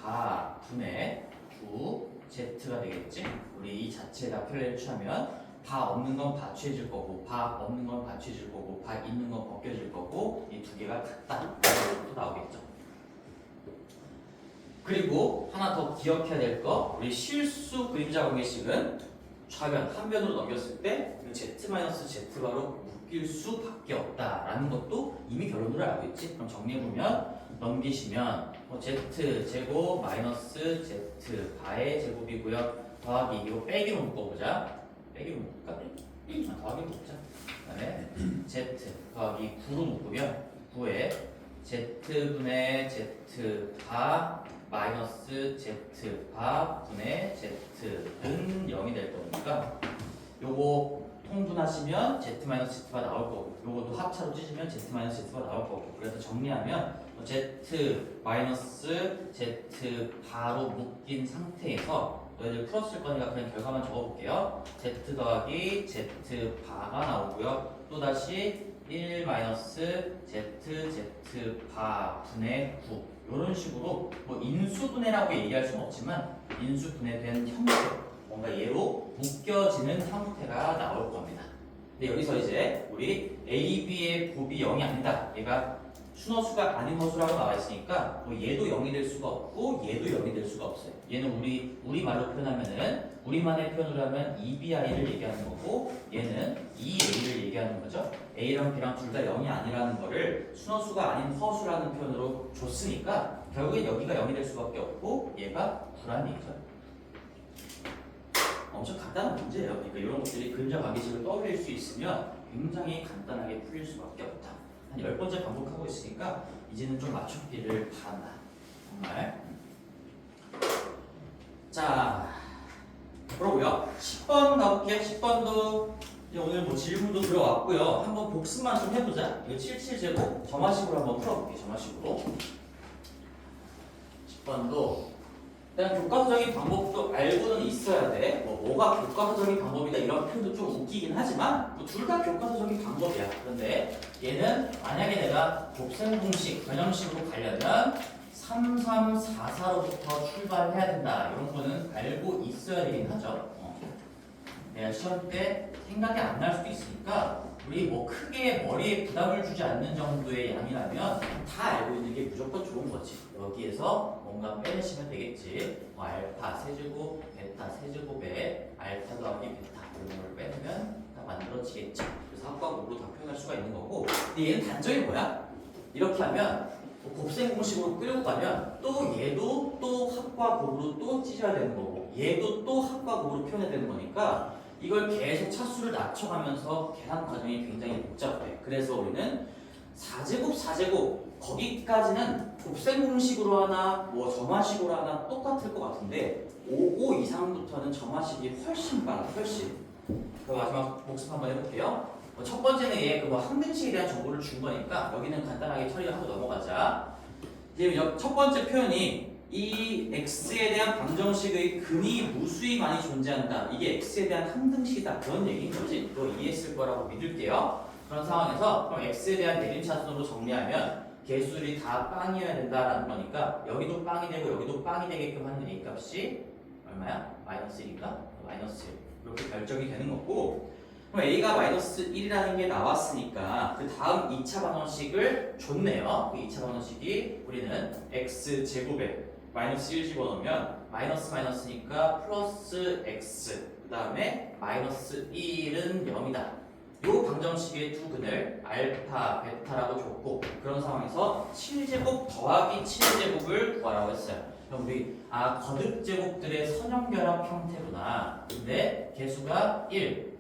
바 분의 주 Z가 되겠지. 우리 이 자체에다 켤레를 취하면 바 없는 건 바 취해질 거고 바 없는 건 바 취해질 거고 바 있는 건 벗겨질 거고 이 두 개가 같다. 이것도 나오겠죠. 그리고 하나 더 기억해야 될 거, 우리 실수 그림자 관계식은 좌변 한 변으로 넘겼을 때 Z-Z바로 묶일 수밖에 없다라는 것도 이미 결론으로 알고 있지. 그럼 정리해보면 넘기시면 Z 제곱 마이너스 Z 바의 제곱이고요. 더하기 이거 빼기로 묶어보자. 빼기로 묶을까? 더하기로 묶자. 그 다음에 Z 더하기 9로 묶으면 9에 Z분의 Z바 마이너스 Z바 분의 Z는 0이 될 거니까 요거 통분하시면 Z-Z바 나올 거고 요것도 합차로 찢으면 Z-Z바 나올 거고 그래서 정리하면 Z-Z바로 묶인 상태에서 너희들 풀었을 거니까 그냥 결과만 적어볼게요. Z 더하기 Z바가 나오고요. 또다시 1 마이너스 ZZ바 분의 9 이런 식으로 뭐 인수분해라고 얘기할 수는 없지만 인수분해된 형태 뭔가 얘로 묶여지는 형태가 나올 겁니다. 근데 여기서 이제 우리 A, B의 곱이 0이 아니다. 얘가 순허수가 아닌 허수라고 나와 있으니까 뭐 얘도 0이 될 수가 없고 얘도 0이 될 수가 없어요. 얘는 우리 말로 표현하면은 우리만의 표현으로 하면 EBI를 얘기하는 거고 얘는 EA를 얘기하는 거죠. A랑 B랑 둘 다 0이 아니라는 거를 순허수가 아닌 허수라는 표현으로 줬으니까 결국엔 여기가 0이 될 수밖에 없고 얘가 9라는 얘기죠. 엄청 간단한 문제예요. 그러니까 이런 것들이 그림자 관계식을 떠올릴 수 있으면 굉장히 간단하게 풀릴 수밖에 없다. 한 10번째 반복하고 있으니까 이제는 좀 맞춰보기를 바란다. 정말. 자, 그러고요. 10번 가볼게요. 10번도 오늘 뭐 질문도 들어왔고요. 한번 복습만 좀 해보자. 이거 77제곱 점화식으로 한번 풀어볼게요. 점화식으로. 10번도 일단 교과서적인 방법도 알고는 있어야 돼. 뭐가 교과서적인 방법이다 이런 표현도 좀 웃기긴 하지만 뭐 둘 다 교과서적인 방법이야. 그런데 얘는 만약에 내가 곱셈 공식 변형식으로 가려면 3344로부터 출발해야 된다. 이런 거는 알고 있어야 되긴 하죠. 내가 시험 때 생각이 안 날 수도 있으니까 우리 뭐 크게 머리에 부담을 주지 않는 정도의 양이라면 다 알고 있는 게 무조건 좋은 거지. 여기에서 뭔가 빼내시면 되겠지. 뭐 알파 세제곱, 베타 세제곱에 알파 더하기 베타 이런 걸 빼내면 다 만들어지겠지. 그래서 합과곱으로 다 표현할 수가 있는 거고. 근데 얘는 단점이 뭐야? 이렇게 하면 곱셈 공식으로 끌고 가면 또 얘도 또 합과곱으로 또 찢어야 되는 거고 얘도 또 합과곱으로 표현해야 되는 거니까 이걸 계속 차수를 낮춰가면서 계산 과정이 굉장히 복잡해. 그래서 우리는 4제곱 거기까지는 곱셈 공식으로 하나 뭐 점화식으로 하나 똑같을 것 같은데 5 이상부터는 점화식이 훨씬 빨라. 훨씬. 그 마지막 복습 한번 해볼게요. 첫 번째는 얘 그 항등식에 대한 정보를 준 거니까 여기는 간단하게 처리하고 넘어가자. 이제 첫 번째 표현이 이 x에 대한 방정식의 근이 무수히 많이 존재한다. 이게 x에 대한 항등식이다. 그런 얘기인 거지. 또 이해했을 거라고 믿을게요. 그런 상황에서 그럼 x에 대한 내림차순으로 정리하면 개수들이 다 빵이어야 된다라는 거니까 여기도 빵이 되고 여기도 빵이 되게끔 하는 a 값이 얼마야? 마이너스 1인가? 마이너스 1. 이렇게 결정이 되는 거고 그럼 a가 마이너스 1이라는 게 나왔으니까 그 다음 2차 방정식을 줬네요. 그 2차 방정식이 우리는 x제곱에 마이너스 1 집어넣으면 마이너스니까 플러스 x 그 다음에 마이너스 1은 0이다. 요 방정식의 두 근을 알파, 베타라고 줬고 그런 상황에서 7제곱 더하기 7제곱을 구하라고 했어요. 그럼 우리 거듭제곱들의 선형결합 형태구나. 근데 개수가 1,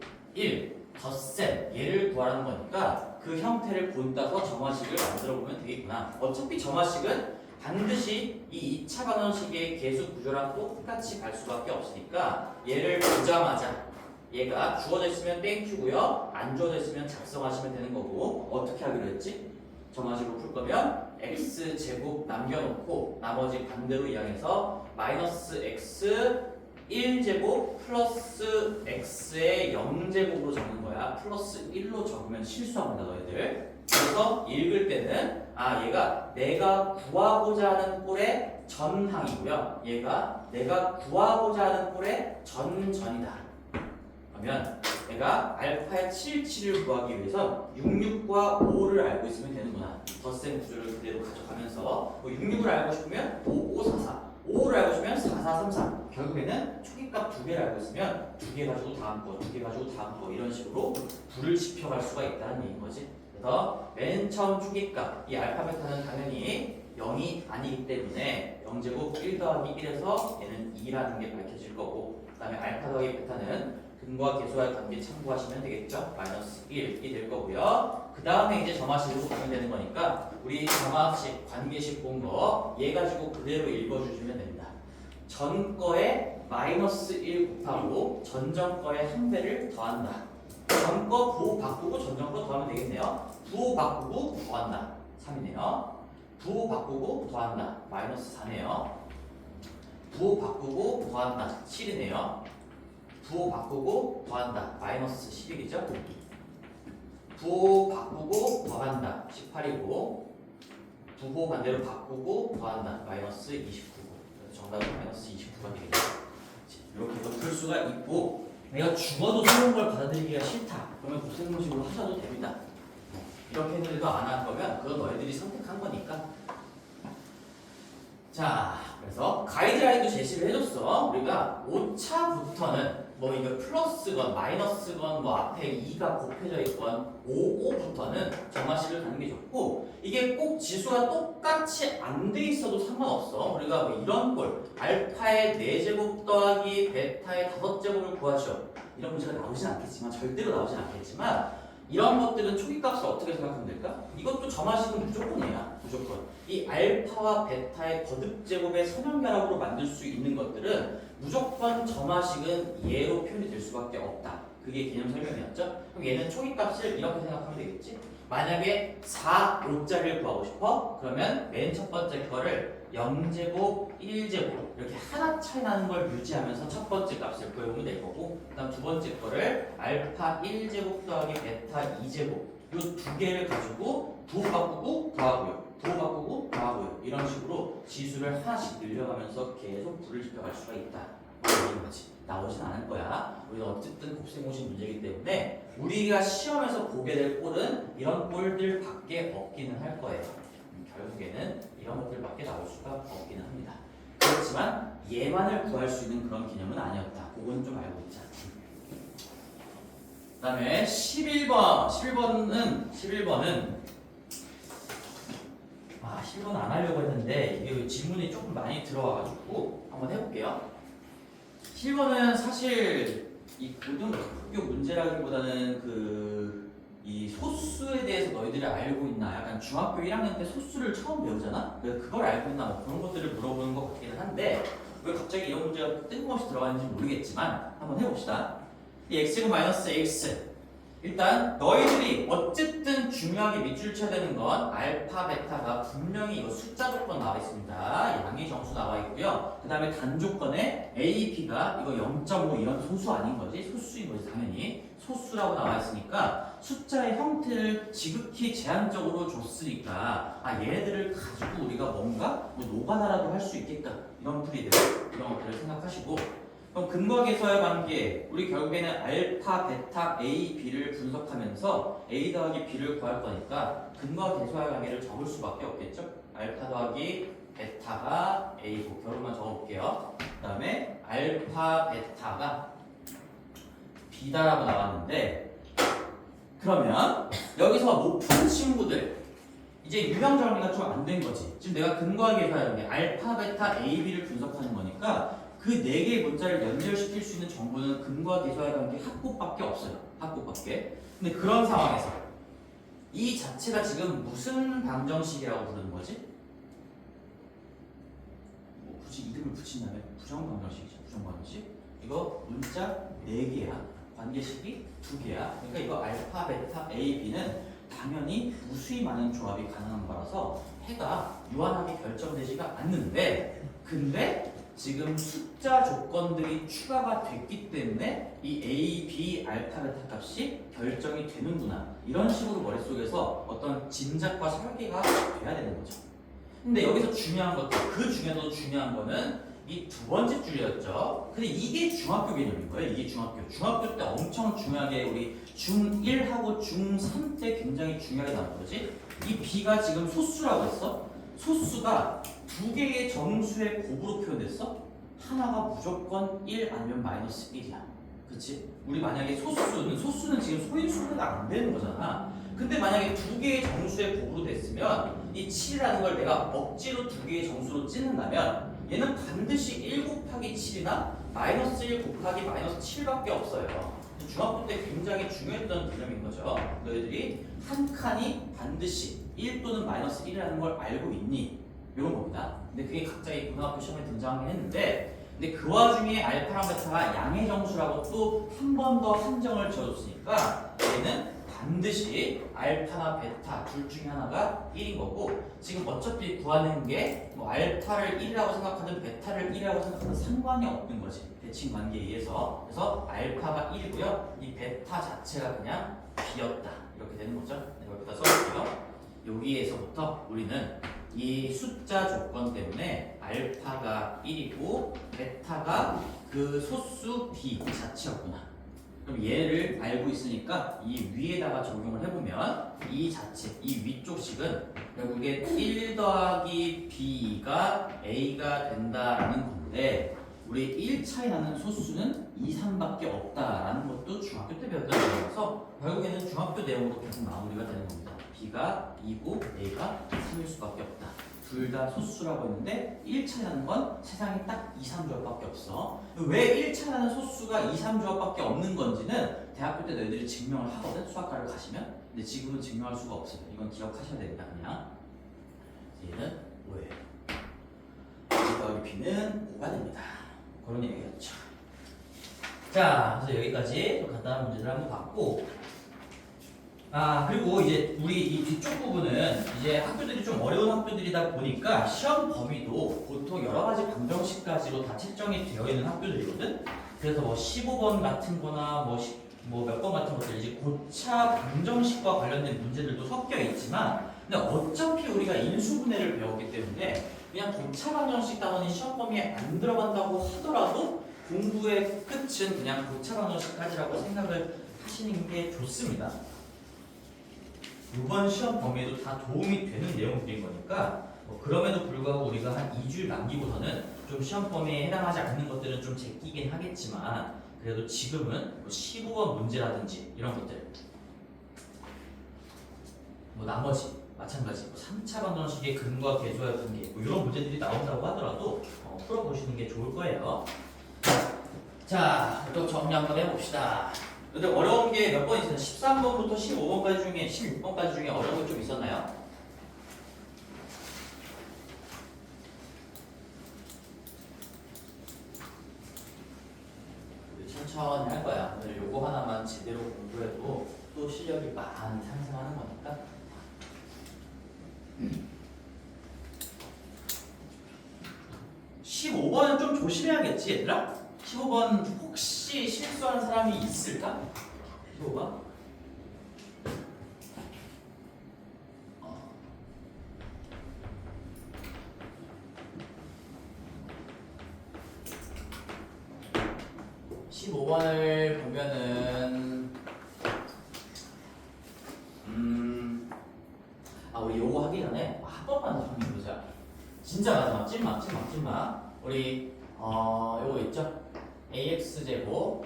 덧셈 얘를 구하라는 거니까 그 형태를 본따서 점화식을 만들어 보면 되겠구나. 어차피 점화식은 반드시 이 2차 방정식의 계수 구조랑 똑같이 갈 수밖에 없으니까 얘를 보자마자 얘가 주어져 있으면 땡큐고요. 안 주어져 있으면 작성하시면 되는 거고 어떻게 하기로 했지? 정화식으로 풀 거면 x제곱 남겨놓고 나머지 반대로 이항해서 마이너스 x 1제곱 플러스 x의 0제곱으로 적는 거야. 플러스 1로 적으면 실수합니다 너희들. 그래서 읽을 때는 얘가 내가 구하고자 하는 꼴의 전항이고요. 얘가 내가 구하고자 하는 꼴의 전전이다. 그러면 내가 알파의 77을 구하기 위해서 66과 5를 알고 있으면 되는구나. 덧셈 구조를 그대로 가져가면서 66을 알고 싶으면 5544, 5를 알고 싶으면 4433. 결국에는 초기값 2개를 알고 있으면 2개 가지고 다음 거, 2개 가지고 다음 거 이런 식으로 불을 지펴갈 수가 있다는 얘기인 거지. 그래서 맨 처음 초기값 이 알파 베타는 당연히 0이 아니기 때문에 0제곱 1 더하기 1에서 얘는 2라는 게 밝혀질 거고, 그 다음에 알파 더하기 베타는 근과 계수와의 관계 참고하시면 되겠죠. 마이너스 1이 될 거고요. 그 다음에 이제 점화식으로 가면 되는 거니까 우리 점화식, 관계식 본 거 얘 가지고 그대로 읽어주시면 됩니다. 전 거에 마이너스 1 곱하고 전전 거에 한 배를 더한다. 전 거 부호 바꾸고 전전 거 더하면 되겠네요. 부호 바꾸고 더한다. 3이네요. 부호 바꾸고 더한다. 마이너스 4네요. 부호 바꾸고 더한다. 7이네요. 부호 바꾸고 더한다. 마이너스 11이죠. 부호 바꾸고 더한다. 18이고 부호 반대로 바꾸고 더한다. 마이너스 29고 정답은 마이너스 29가 되겠죠. 이렇게도 풀 수가 있고, 내가 죽어도 새로운 걸 받아들이기가 싫다 그러면 고생문식으로 하셔도 됩니다. 이렇게 했는데도 안 할 거면 그건 너희들이 선택한 거니까. 자, 그래서 가이드라인도 제시를 해줬어. 우리가 5차부터는 뭐 이거 플러스건 마이너스건 뭐 앞에 2가 곱해져 있건 5부터는 정화식을 가는 게 좋고, 이게 꼭 지수가 똑같이 안 돼 있어도 상관없어. 우리가 뭐 이런 걸 알파의 4제곱 더하기 베타의 5제곱을 구하시오 이런 문제가 나오진 않겠지만, 절대로 나오진 않겠지만, 이런 것들은 초기값을 어떻게 생각하면 될까? 이것도 점화식은 무조건이야. 무조건. 이 알파와 베타의 거듭제곱의 선형결합으로 만들 수 있는 것들은 무조건 점화식은 얘로 표현이 될 수밖에 없다. 그게 개념 설명이었죠? 그럼 얘는 초기값을 이렇게 생각하면 되겠지? 만약에 4, 5짜리를 구하고 싶어? 그러면 맨 첫 번째 거를 0제곱, 1제곱 이렇게 하나 차이 나는 걸 유지하면서 첫 번째 값을 구해보면 될 거고, 그 다음 두 번째 거를 알파 1제곱 더하기 베타 2제곱 이 두 개를 가지고 부호 바꾸고 더하고요, 부호 바꾸고 더하고요 이런 식으로 지수를 하나씩 늘려가면서 계속 불을 지펴갈 수가 있다. 이런 거지. 나오진 않을 거야. 우리는 어쨌든 곱셈공식 문제이기 때문에 우리가 시험에서 보게 될 꼴은 이런 꼴들밖에 없기는 할 거예요. 결국에는 이런 것들밖에 나올 수가 없기는 합니다. 그렇지만 얘만을 구할 수 있는 그런 개념은 아니었다. 그건 좀 알고 있자. 그 다음에 11번은 11번은 안 하려고 했는데 이게 질문이 조금 많이 들어와가지고 한번 해볼게요. 11번은 사실 이 고등학교 문제라기보다는 이 소수에 대해서 너희들이 알고 있나, 약간 중학교 1학년 때 소수를 처음 배우잖아? 그걸 알고 있나 뭐 그런 것들을 물어보는 것 같기는 한데, 왜 갑자기 이런 문제가 뜬금없이 들어가는지 모르겠지만 한번 해봅시다. 이 x제곱 마이너스 x, 일단 너희들이 어쨌든 중요하게 밑줄 쳐야 되는 건 알파 베타가 분명히 이거 숫자 조건 나와 있습니다. 양의 정수 나와 있고요. 그 다음에 단조건에 a, b가 이거 0.5 이런 소수 아닌 거지? 소수인 거지 당연히. 소수라고 나와 있으니까 숫자의 형태를 지극히 제한적으로 줬으니까 얘네들을 가지고 우리가 뭔가 뭐 노가다라도 할 수 있겠다 이런 풀이들, 이런 것들을 생각하시고, 그럼 근과 계수와의 관계, 우리 결국에는 알파, 베타, A, B를 분석하면서 A 더하기 B를 구할 거니까 근과 계수와의 관계를 적을 수밖에 없겠죠? 알파 더하기 베타가 A고, 결론만 적어볼게요. 그 다음에 알파, 베타가 B다라고 나왔는데, 그러면 여기서 높은 친구들, 이제 유형 정리가 좀 안 된 거지. 지금 내가 근과 계수와의 관계, 알파, 베타, A, B를 분석하는 거니까 그 4개의 문자를 연결시킬 수 있는 정보는 근과 계수와의 관계 합곱밖에 없어요. 합곱밖에. 근데 그런 상황에서 이 자체가 지금 무슨 방정식이라고 부르는 거지? 굳이 이름을 붙인다면 부정방정식이죠. 부정방정식. 이거 문자 4개야. 관계식이 2개야. 그러니까 이거 알파, 베타, A, B는 당연히 무수히 많은 조합이 가능한 거라서 해가 유한하게 결정되지가 않는데, 근데 지금 숫자 조건들이 추가가 됐기 때문에 이 A, B, 알파, 베타 값이 결정이 되는구나. 이런 식으로 머릿속에서 어떤 짐작과 설계가 돼야 되는 거죠. 근데 여기서 중요한 것도, 그 중에서도 중요한 거는 이 두 번째 줄이었죠. 근데 이게 중학교 개념인 거예요. 이게 중학교 때 엄청 중요하게 우리 중1하고 중3 때 굉장히 중요하게 나온 거지. 이 B가 지금 소수라고 했어. 소수가 2개의 정수의 곱으로 표현됐어. 하나가 무조건 1 아니면 마이너스 1이야. 그치? 우리 만약에 소수는 지금 소인수가 안 되는 거잖아. 근데 만약에 2개의 정수의 곱으로 됐으면 이 7이라는 걸 내가 억지로 2개의 정수로 찌는다면 얘는 반드시 1 곱하기 7이나 마이너스 1 곱하기 마이너스 7밖에 없어요. 중학교 때 굉장히 중요했던 개념인 거죠. 너희들이 한 칸이 반드시 1 또는 마이너스 1이라는 걸 알고 있니? 이런 겁니다. 근데 그게 갑자기 고등학교 시험에 등장하긴 했는데, 근데 그 와중에 알파랑 베타가 양의 정수라고 또 한 번 더 한정을 지어줬으니까 얘는 반드시 알파나 베타 둘 중에 하나가 1인 거고, 지금 어차피 구하는 게 뭐 알파를 1이라고 생각하든 베타를 1이라고 생각하든 상관이 없는 거지. 대칭 관계에 의해서. 그래서 알파가 1이고요. 이 베타 자체가 그냥 B였다. 이렇게 되는 거죠. 여기다 써볼게요. 여기에서부터 우리는 이 숫자 조건 때문에 알파가 1이고 베타가 그 소수 B 자체였구나. 그럼 얘를 알고 있으니까 이 위에다가 적용을 해보면 이 자체, 이 위쪽 식은 결국에 1 더하기 B가 A가 된다라는 건데, 우리 1 차이 나는 소수는 2, 3밖에 없다라는 것도 중학교 때 배웠던 내용이라서 결국에는 중학교 내용으로 계속 마무리가 되는 겁니다. B가 2고 A가 3일 수밖에 없다. 둘 다 소수라고 했는데 1 차이 나는 건 세상에 딱 2, 3조합밖에 없어. 왜 1 차이 나는 소수가 2, 3조합밖에 없는 건지는 대학교 때 너희들이 증명을 하거든, 수학과를 가시면. 근데 지금은 증명할 수가 없어요. 이건 기억하셔야 됩니다. 그냥 얘는 5예요. A 더하기 B는 5가 됩니다. 그런 얘기였죠. 자, 그래서 여기까지 간단한 문제를 한번 봤고, 그리고 이제 우리 이 뒤쪽 부분은 이제 학교들이 좀 어려운 학교들이다 보니까 시험 범위도 보통 여러 가지 방정식까지로 다 책정이 되어 있는 학교들이거든. 그래서 뭐 15번 같은 거나 뭐 몇 번 같은 것들 이제 고차 방정식과 관련된 문제들도 섞여 있지만, 근데 어차피 우리가 인수분해를 배웠기 때문에 그냥 고차 방정식 단원이 시험 범위에 안 들어간다고 하더라도 공부의 끝은 그냥 고차 방정식까지라고 생각을 하시는 게 좋습니다. 이번 시험 범위에도 다 도움이 되는 내용들인 거니까 그럼에도 불구하고 우리가 한 2주일 남기고서는 좀 시험 범위에 해당하지 않는 것들은 좀 제끼긴 하겠지만, 그래도 지금은 15번 문제라든지 이런 것들, 뭐 나머지 마찬가지 3차 방정식의 근과 계수와의 관계 이런 문제들이 나온다고 하더라도 풀어보시는 게 좋을 거예요. 자, 또 정리 한번 해봅시다. 근데 어려운 게 몇 번 있었나요? 13번부터 15번까지 중에 16번까지 중에 어려운 게 좀 있었나요? 천천히 할 거야. 오늘 요거 하나만 제대로 공부해도 또 실력이 많이 상승하는 거니까. 15번은 좀 조심해야겠지, 얘들아? 15번 혹시 실수하는 사람이 있을까? 15번? 15번을 보면은 우리 요거 하기 전에 한 번만 더 정리해보자. 진짜 마지막 찐막 우리 요거 있죠? ax제곱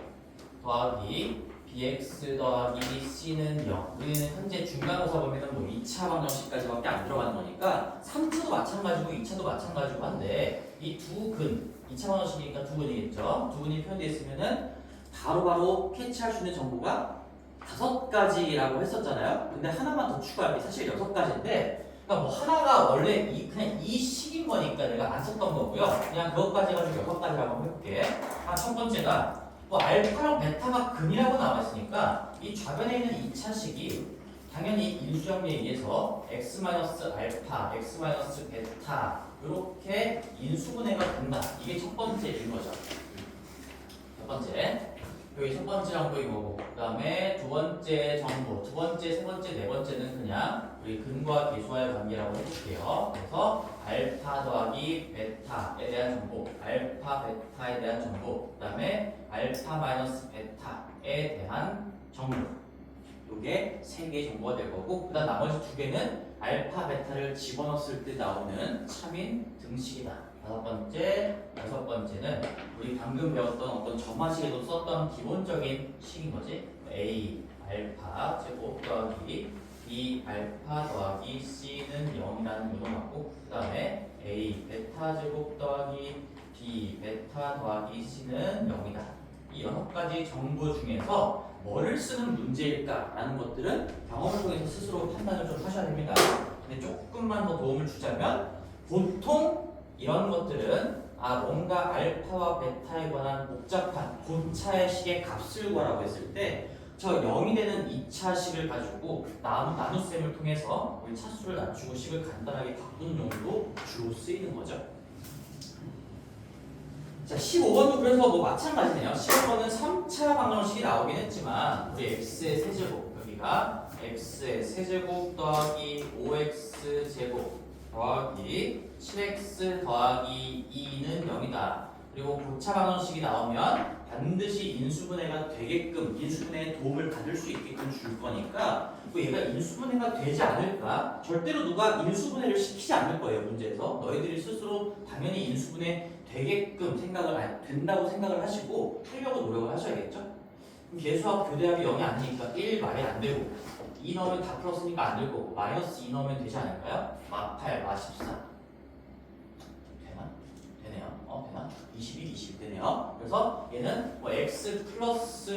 더하기 bx 더하기 c는 0. 우리는 현재 중간고사 보면은 뭐 2차 방정식까지밖에 안 들어가는 거니까 3차도 마찬가지고 2차도 마찬가지고 한데 이 두 근, 2차 방정식이니까 두 근이겠죠? 두 근이 표현되어 있으면은 바로바로 캐치할 수 있는 정보가 5가지라고 했었잖아요. 근데 하나만 더 추가할게. 사실 6가지인데 그러니까 뭐 하나가 원래 그냥 이 식인 거니까 내가 안 썼던 거고요. 그냥 그것까지 해가지고 6가지라고 한번 해볼게. 첫 번째가 뭐 알파랑 베타가 근이라고 나와있으니까 이 좌변에 있는 2차식이 당연히 인수정리에 의해서 x-알파, x-베타 이렇게 인수분해가 된다. 이게 첫 번째인 거죠. 첫 번째. 여기 첫 번째 정보 이거고, 그 다음에 두 번째 정보, 두 번째, 세 번째, 네 번째는 그냥 우리 근과 계수와의 관계라고 해줄게요. 그래서 알파 더하기 베타에 대한 정보, 알파 베타에 대한 정보, 그 다음에 알파 마이너스 베타에 대한 정보. 요게 세 개의 정보가 될 거고, 그 다음 나머지 두 개는 알파 베타를 집어넣었을 때 나오는 참인 등식이다. 다섯 번째, 여섯 번째는 우리 방금 배웠던 어떤 점화식에도 썼던 기본적인 식인 거지. A 알파 제곱 더하기 B 알파 더하기 C는 0이라는 요거 맞고, 그 다음에 A 베타 제곱 더하기 B 베타 더하기 C는 0이다. 이 6가지 정보 중에서 뭐를 쓰는 문제일까라는 것들은 경험을 통해서 스스로 판단을 좀 하셔야 됩니다. 근데 조금만 더 도움을 주자면, 보통 이런 것들은 뭔가 알파와 베타에 관한 복잡한 고차의 식의 값을 구하라고 했을 때 저 0이 되는 2차식을 가지고 나눗셈을 통해서 우리 차수를 낮추고 식을 간단하게 바꾸는 용도로 주로 쓰이는 거죠. 자, 15번도 그래서 뭐 마찬가지네요. 15번은 3차 방정식이 나오긴 했지만 우리 x의 세제곱, 여기가 x의 세제곱 더하기 5x제곱 더하기 7x 더하기 2는 0이다. 그리고 고차 방정식이 나오면 반드시 인수분해가 되게끔, 인수분해에 도움을 받을 수 있게끔 줄 거니까 뭐 얘가 인수분해가 되지 않을까? 절대로 누가 인수분해를 시키지 않을 거예요, 문제에서. 너희들이 스스로 당연히 인수분해 되게끔 된다고 생각을 하시고 하려고 노력을 하셔야겠죠? 그럼 계수하고 교대합이 0이 아니니까 1 말이 안 되고, 2 넣으면 다 풀었으니까 안 될 거고, 마이너스 2 넣으면 되지 않을까요? 마8, 마14 되나? 21, 20 되네요. 그래서 얘는 뭐 x 플러스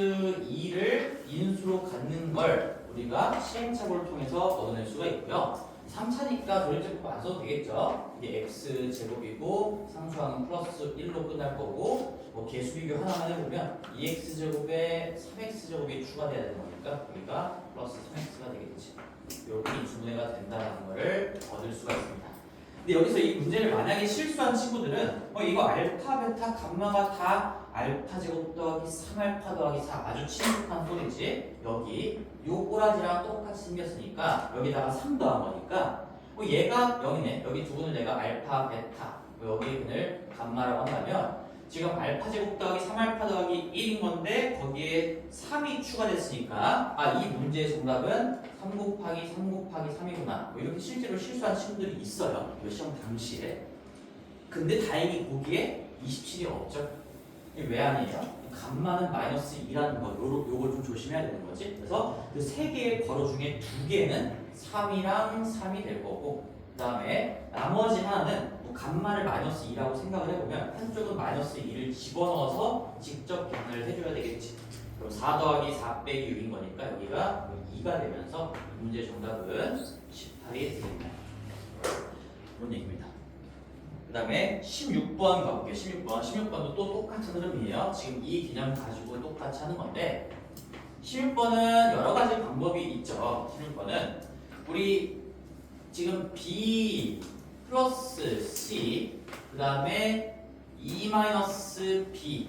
2를 인수로 갖는 걸 우리가 시행착오를 통해서 얻어낼 수가 있고요. 3차니까 도리제곱 안 써도 되겠죠. 이게 x 제곱이고 상수항은 플러스 1로 끝날 거고, 뭐 계수 비교 하나만 해보면 2x 제곱에 3x 제곱이 추가돼야 되는 거니까 여기가 플러스 3x가 되겠지. 이렇게 인수분해가 된다는 것을 얻을 수가 있습니다. 근데 여기서 이 문제를 만약에 실수한 친구들은 이거 알파, 베타, 감마가 다 알파 제곱 더하기 3알파 더하기 4 아주 친숙한 소리지. 여기 요 꼬라지랑 똑같이 생겼으니까 여기다가 3 더한 거니까 얘가 0이네. 여기 두 분을 내가 알파, 베타, 여기 분을 감마라고 한다면 지금 알파 제곱 더하기 3알파 더하기 1인 건데 거기에 3이 추가됐으니까 이 문제의 정답은 3 곱하기 3 곱하기 3이구나. 뭐 이렇게 실제로 실수한 친구들이 있어요. 이 시험 당시에. 근데 다행히 거기에 27이 없죠. 이게 왜 아니에요? 감마는 마이너스 2라는 거, 요걸 좀 조심해야 되는 거지. 그래서 그 세 개의 괄호 중에 두 개는 3이랑 3이 될 거고, 그 다음에 나머지 하나는 감마를 마이너스 2라고 생각을 해보면 한쪽은 마이너스 2를 집어넣어서 직접 계산을 해줘야 되겠지. 그럼 4 더하기 4 빼기 6인 거니까 여기가 2가 되면서 문제의 정답은 18이 되겠네요. 그런 얘기입니다. 그 다음에 16번 가볼게요. 16번도 또 똑같은 흐름이에요. 지금 이 개념 가지고 똑같이 하는 건데, 16번은 여러 가지 방법이 있죠. 16번은 우리 지금 B 플러스 C, 그 다음에 E-B,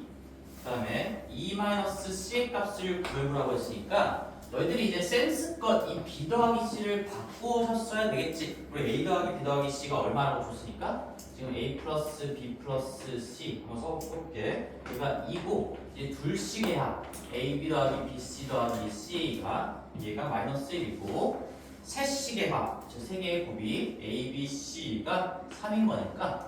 그 다음에 E-C의 값을 구해보라고 했으니까 너희들이 이제 센스껏 이 B 더하기 C를 바꾸셨어야 되겠지. 우리 A 더하기 B 더하기 C가 얼마라고 줬으니까 지금 A 플러스 B 플러스 C 한번 써볼게. 얘가 2고 이제 둘씩의 합 AB 더하기 BC 더하기 C가 얘가 마이너스 1이고, 셋씩의 합, 저 세 개의 곱이 A, B, C가 3인 거니까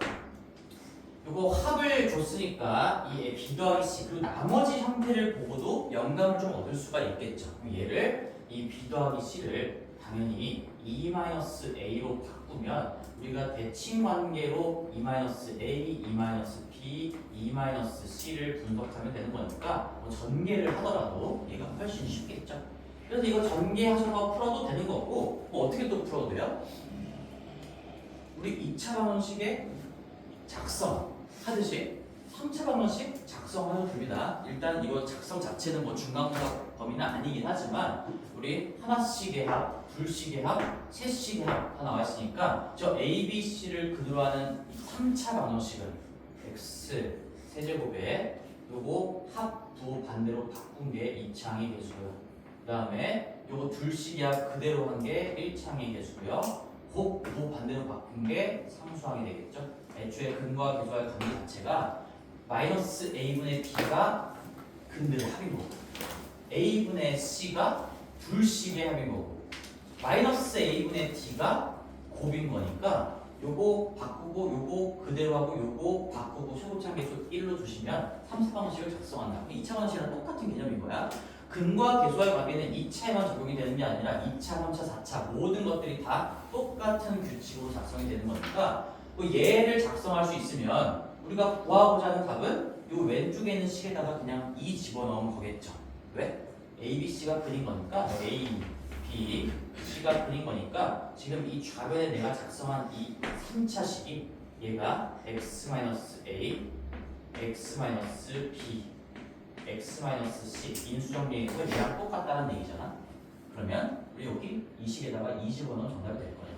요거 합을 줬으니까 이 B 더하기 C 그리고 나머지 형태를 보고도 영감을 좀 얻을 수가 있겠죠. 얘를 이 B 더하기 C를 당연히 E-A로 바꾸면 우리가 대칭 관계로 E-A, E-B, E-C를 분석하면 되는 거니까 뭐 전개를 하더라도 얘가 훨씬 쉽겠죠. 그래서 이거 전개하셔서 풀어도 되는 거고, 뭐 어떻게 또 풀어도 돼요? 우리 2차 방정식에 작성하듯이 3차 방정식 작성을 해줍니다. 일단 이거 작성 자체는 뭐 중간고사 범위는 아니긴 하지만 우리 하나씩의 합, 둘씩의 합, 셋씩의 합 다 나와 있으니까 저 A, B, C를 그대로 하는 3차 방정식은 x 세제곱에 요거 합부 반대로 바꾼 게 2차항의 개수고요. 그 다음에 요거 둘씩의 합 그대로 한 게 1차항의 개수고요. 곱부 반대로 바꾼 게 상수항이 되겠죠. 애초에 근과 계수와의 관계 자체가 마이너스 a분의 b가 근들의 합인 거고 a분의 c가 둘씩의 합인 거고 마이너스 a분의 d가 곱인 거니까 요거 바꾸고 요거 그대로 하고 요거 바꾸고 최고차항 계수 1로 두시면 3차 방정식을 작성한다. 2차 방정식이랑 똑같은 개념인 거야. 근과 계수와의 관계는 2차에만 적용이 되는 게 아니라 2차, 3차, 4차 모든 것들이 다 똑같은 규칙으로 작성이 되는 거니까 뭐 얘를 작성할 수 있으면 우리가 구하고자 하는 답은 요 왼쪽에 있는 식에다가 그냥 2 집어넣으면 거겠죠. 왜? A, B, C가 그린 거니까 A, B, C가 그린 거니까 지금 이 좌변에 내가 작성한 이 3차식이 얘가 x-a, x-b, x-c 인수정리해서 얘랑 똑같다는 얘기잖아. 그러면 우리 여기 이 식에다가 2 집어넣으면 정답이 될 거예요.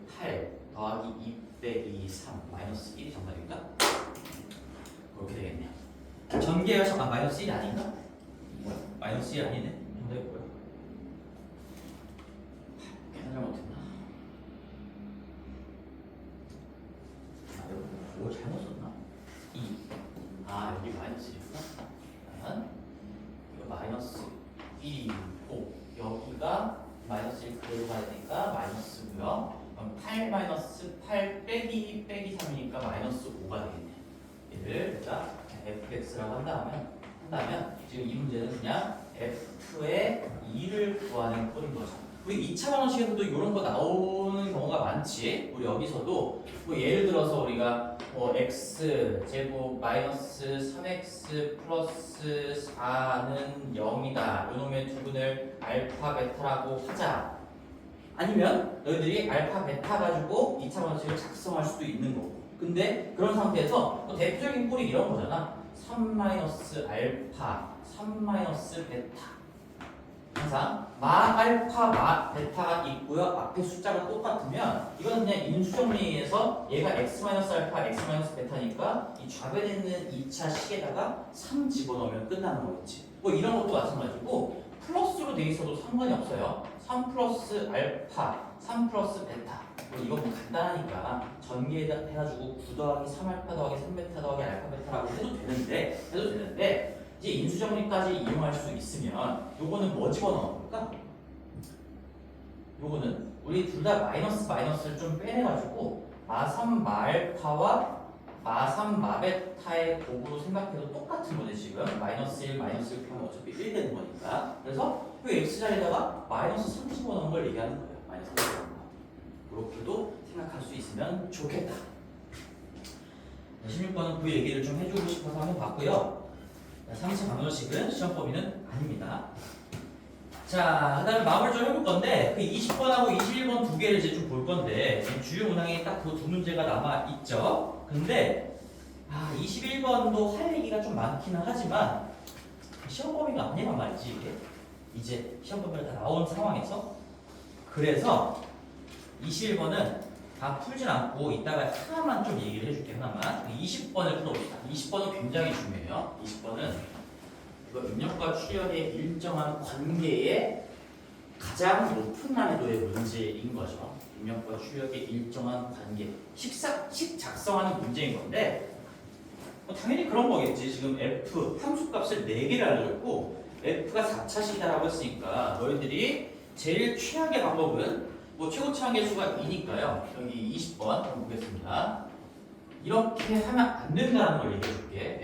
8-8 더하기 2 빼기 3 마이너스 1이 정답인가? 그렇게 되겠네요. 전개가 마이너스 1이 아닌가? 뭐야? 마이너스 1 아니네. 정답이 뭐야? 계산 잘못했나? 아, 여기 뭐 잘못 썼나? 2. 아, 여기 마이너스 1이구나. 그러면 이거 마이너스 1이고 여기가 마이너스 1 그대로 가야 되니까 마이너스고요. 그럼 8-8 빼기 3이니까 마이너스 5가 되겠네. 얘를 내가 fx라고 한다면 지금 이 문제는 그냥 f의 2를 구하는 꼴인 거죠. 우리 2차 방정식에서도 이런 거 나오는 경우가 많지. 우리 여기서도 뭐 예를 들어서 우리가 뭐 x 제곱 마이너스 3x 플러스 4는 0이다. 요놈의 두근을 알파 베타라고 하자. 아니면 너희들이 알파 베타 가지고 2차 방정식을 작성할 수도 있는 거고. 근데 그런 상태에서 뭐 대표적인 꼴이 이런 거잖아. 3 마이너스 알파 3 마이너스 베타. 항상 마 알파 마 베타가 있고요. 앞에 숫자가 똑같으면 이건 그냥 인수정리해서 얘가 x 마이너스 알파 x 마이너스 베타니까 이 좌변에 있는 2차 식에다가 3 집어넣으면 끝나는 거겠지. 뭐 이런 것도 마찬가지고 플러스로 돼 있어도 상관이 없어요. 3 플러스 알파 3 플러스 베타. 뭐 이거 뭐 간단하니까 전개해가지고 9 더하기 3 알파 더하기 3 베타 더하기 알파 베타라고 해도 되는데 이제 인수정리까지 이용할 수 있으면 요거는 뭐 집어넣을까? 요거는 우리 둘 다 마이너스를 좀 빼내가지고 마3 마알파와 마3 마베타의 곱으로 생각해도 똑같은 거지. 지금 마이너스 1 하면 어차피 1 되는 거니까. 그래서 그 x자리에다가 마이너스 3 집어넣은 걸 얘기하는 거예요. 마이너스 3 집어넣은 거. 그렇게도 생각할 수 있으면 좋겠다. 16번은 그 얘기를 좀 해주고 싶어서 한번 봤고요. 3차 방정식은 시험 범위는 아닙니다. 자, 그 다음에 마무리 좀 해볼 건데, 그 20번하고 21번 두 개를 이제 좀 볼 건데, 지금 주요 문항에 딱 그 두 문제가 남아있죠. 근데, 21번도 할 얘기가 좀 많기는 하지만, 시험 범위가 아니란 말이지, 이게. 이제 시험 범위가 다 나온 상황에서. 그래서, 21번은 다 풀진 않고, 이따가 하나만 좀 얘기를 해줄게, 하나만. 20번을 풀어봅시다. 20번은 굉장히 중요해요. 20번은 이거 입력과 출력의 일정한 관계에 가장 높은 난이도의 문제인 거죠. 입력과 출력의 일정한 관계. 식 작성하는 문제인 건데, 당연히 그런 거겠지. 지금 f 함수값을 4개를 알려줬고, f가 4차식이다라고 했으니까, 너희들이 제일 최악의 방법은 뭐 최고차항 계수가 2니까요. 여기 20번 한번 보겠습니다. 이렇게 하면 안 된다는 걸 얘기해 줄게.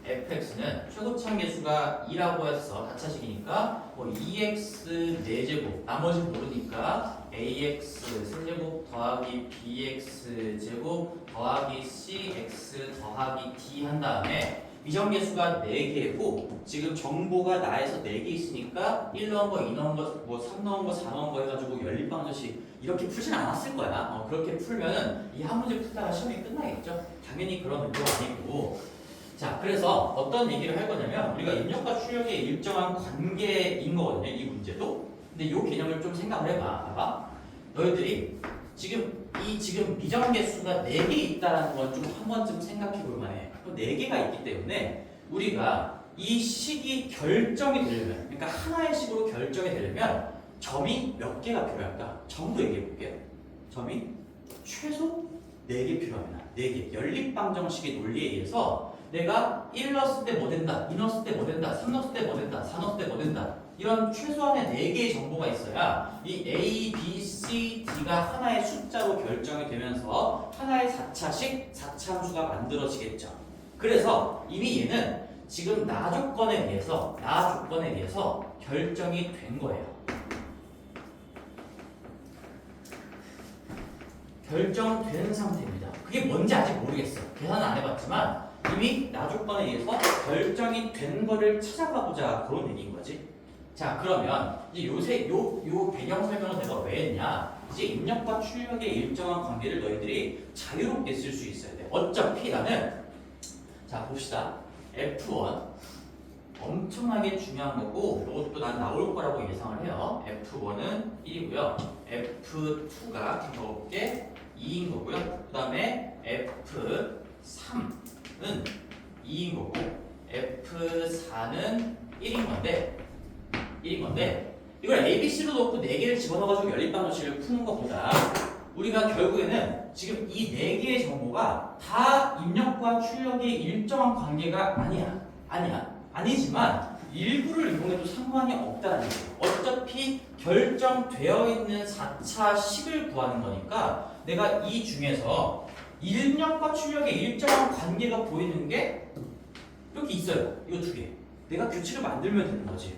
fx는 최고차항 계수가 2라고 해서 다차식이니까 뭐 2x 4제곱 나머지는 모르니까 ax 세제곱 더하기 bx 제곱 더하기 cx 더하기 d 한 다음에 미정계수가 4개고 지금 정보가 나에서 4개 있으니까 1 넣은 거, 2 넣은 거, 뭐 3 넣은 거, 4 넣은 거 해가지고 연립방정식 이렇게 풀진 않았을 거야. 그렇게 풀면은 이 한 문제 풀다가 시험이 끝나겠죠. 당연히 그런 의도가 아니고. 자, 그래서 어떤 얘기를 할 거냐면 우리가 입력과 출력의 일정한 관계인 거거든요. 이 문제도. 근데 이 개념을 좀 생각을 해봐. 봐봐. 너희들이 지금 미정계수가 4개 있다라는 건 좀 한 번쯤 생각해 볼 만해. 4개가 있기 때문에 우리가 이 식이 결정이 되려면, 그러니까 하나의 식으로 결정이 되려면 점이 몇 개가 필요할까? 점도 얘기해 볼게요. 점이 최소 4개 필요합니다. 4개. 연립방정식의 논리에 의해서 내가 1 넣었을 때 뭐 된다, 2 넣었을 때 뭐 된다, 3 넣었을 때 뭐 된다, 4 넣었을 때 뭐 된다. 이런 최소한의 4개의 정보가 있어야 이 A, B, C, D가 하나의 숫자로 결정이 되면서 하나의 4차식 4차 함수가 만들어지겠죠. 그래서 이미 얘는 지금 나 조건에 의해서 결정이 된 거예요. 결정된 상태입니다. 그게 뭔지 아직 모르겠어. 계산은 안 해봤지만 이미 나 조건에 의해서 결정이 된 거를 찾아가보자, 그런 얘기인 거지. 자, 그러면 이제 요새 요 배경 설명을 내가 왜 했냐? 이제 입력과 출력의 일정한 관계를 너희들이 자유롭게 쓸 수 있어야 돼. 어차피 나는, 자 봅시다. F1 엄청나게 중요한 거고 이것도 난 나올 거라고 예상을 해요. F1은 1이고요. F2가 더럽게 2인 거고요. 그 다음에 F3은 2인 거고 F4는 1인 건데 이걸 ABC로 놓고 4개를 집어넣어가지고 연립방정식을 푸는 것보다 우리가 결국에는 지금 이 4개의 정보가 다 입력과 출력의 일정한 관계가 아니지만 일부를 이용해도 상관이 없다는 거예요. 어차피 결정되어 있는 4차 식을 구하는 거니까 내가 이 중에서 입력과 출력의 일정한 관계가 보이는 게 이렇게 있어요. 이거 2개. 내가 규칙을 만들면 되는 거지.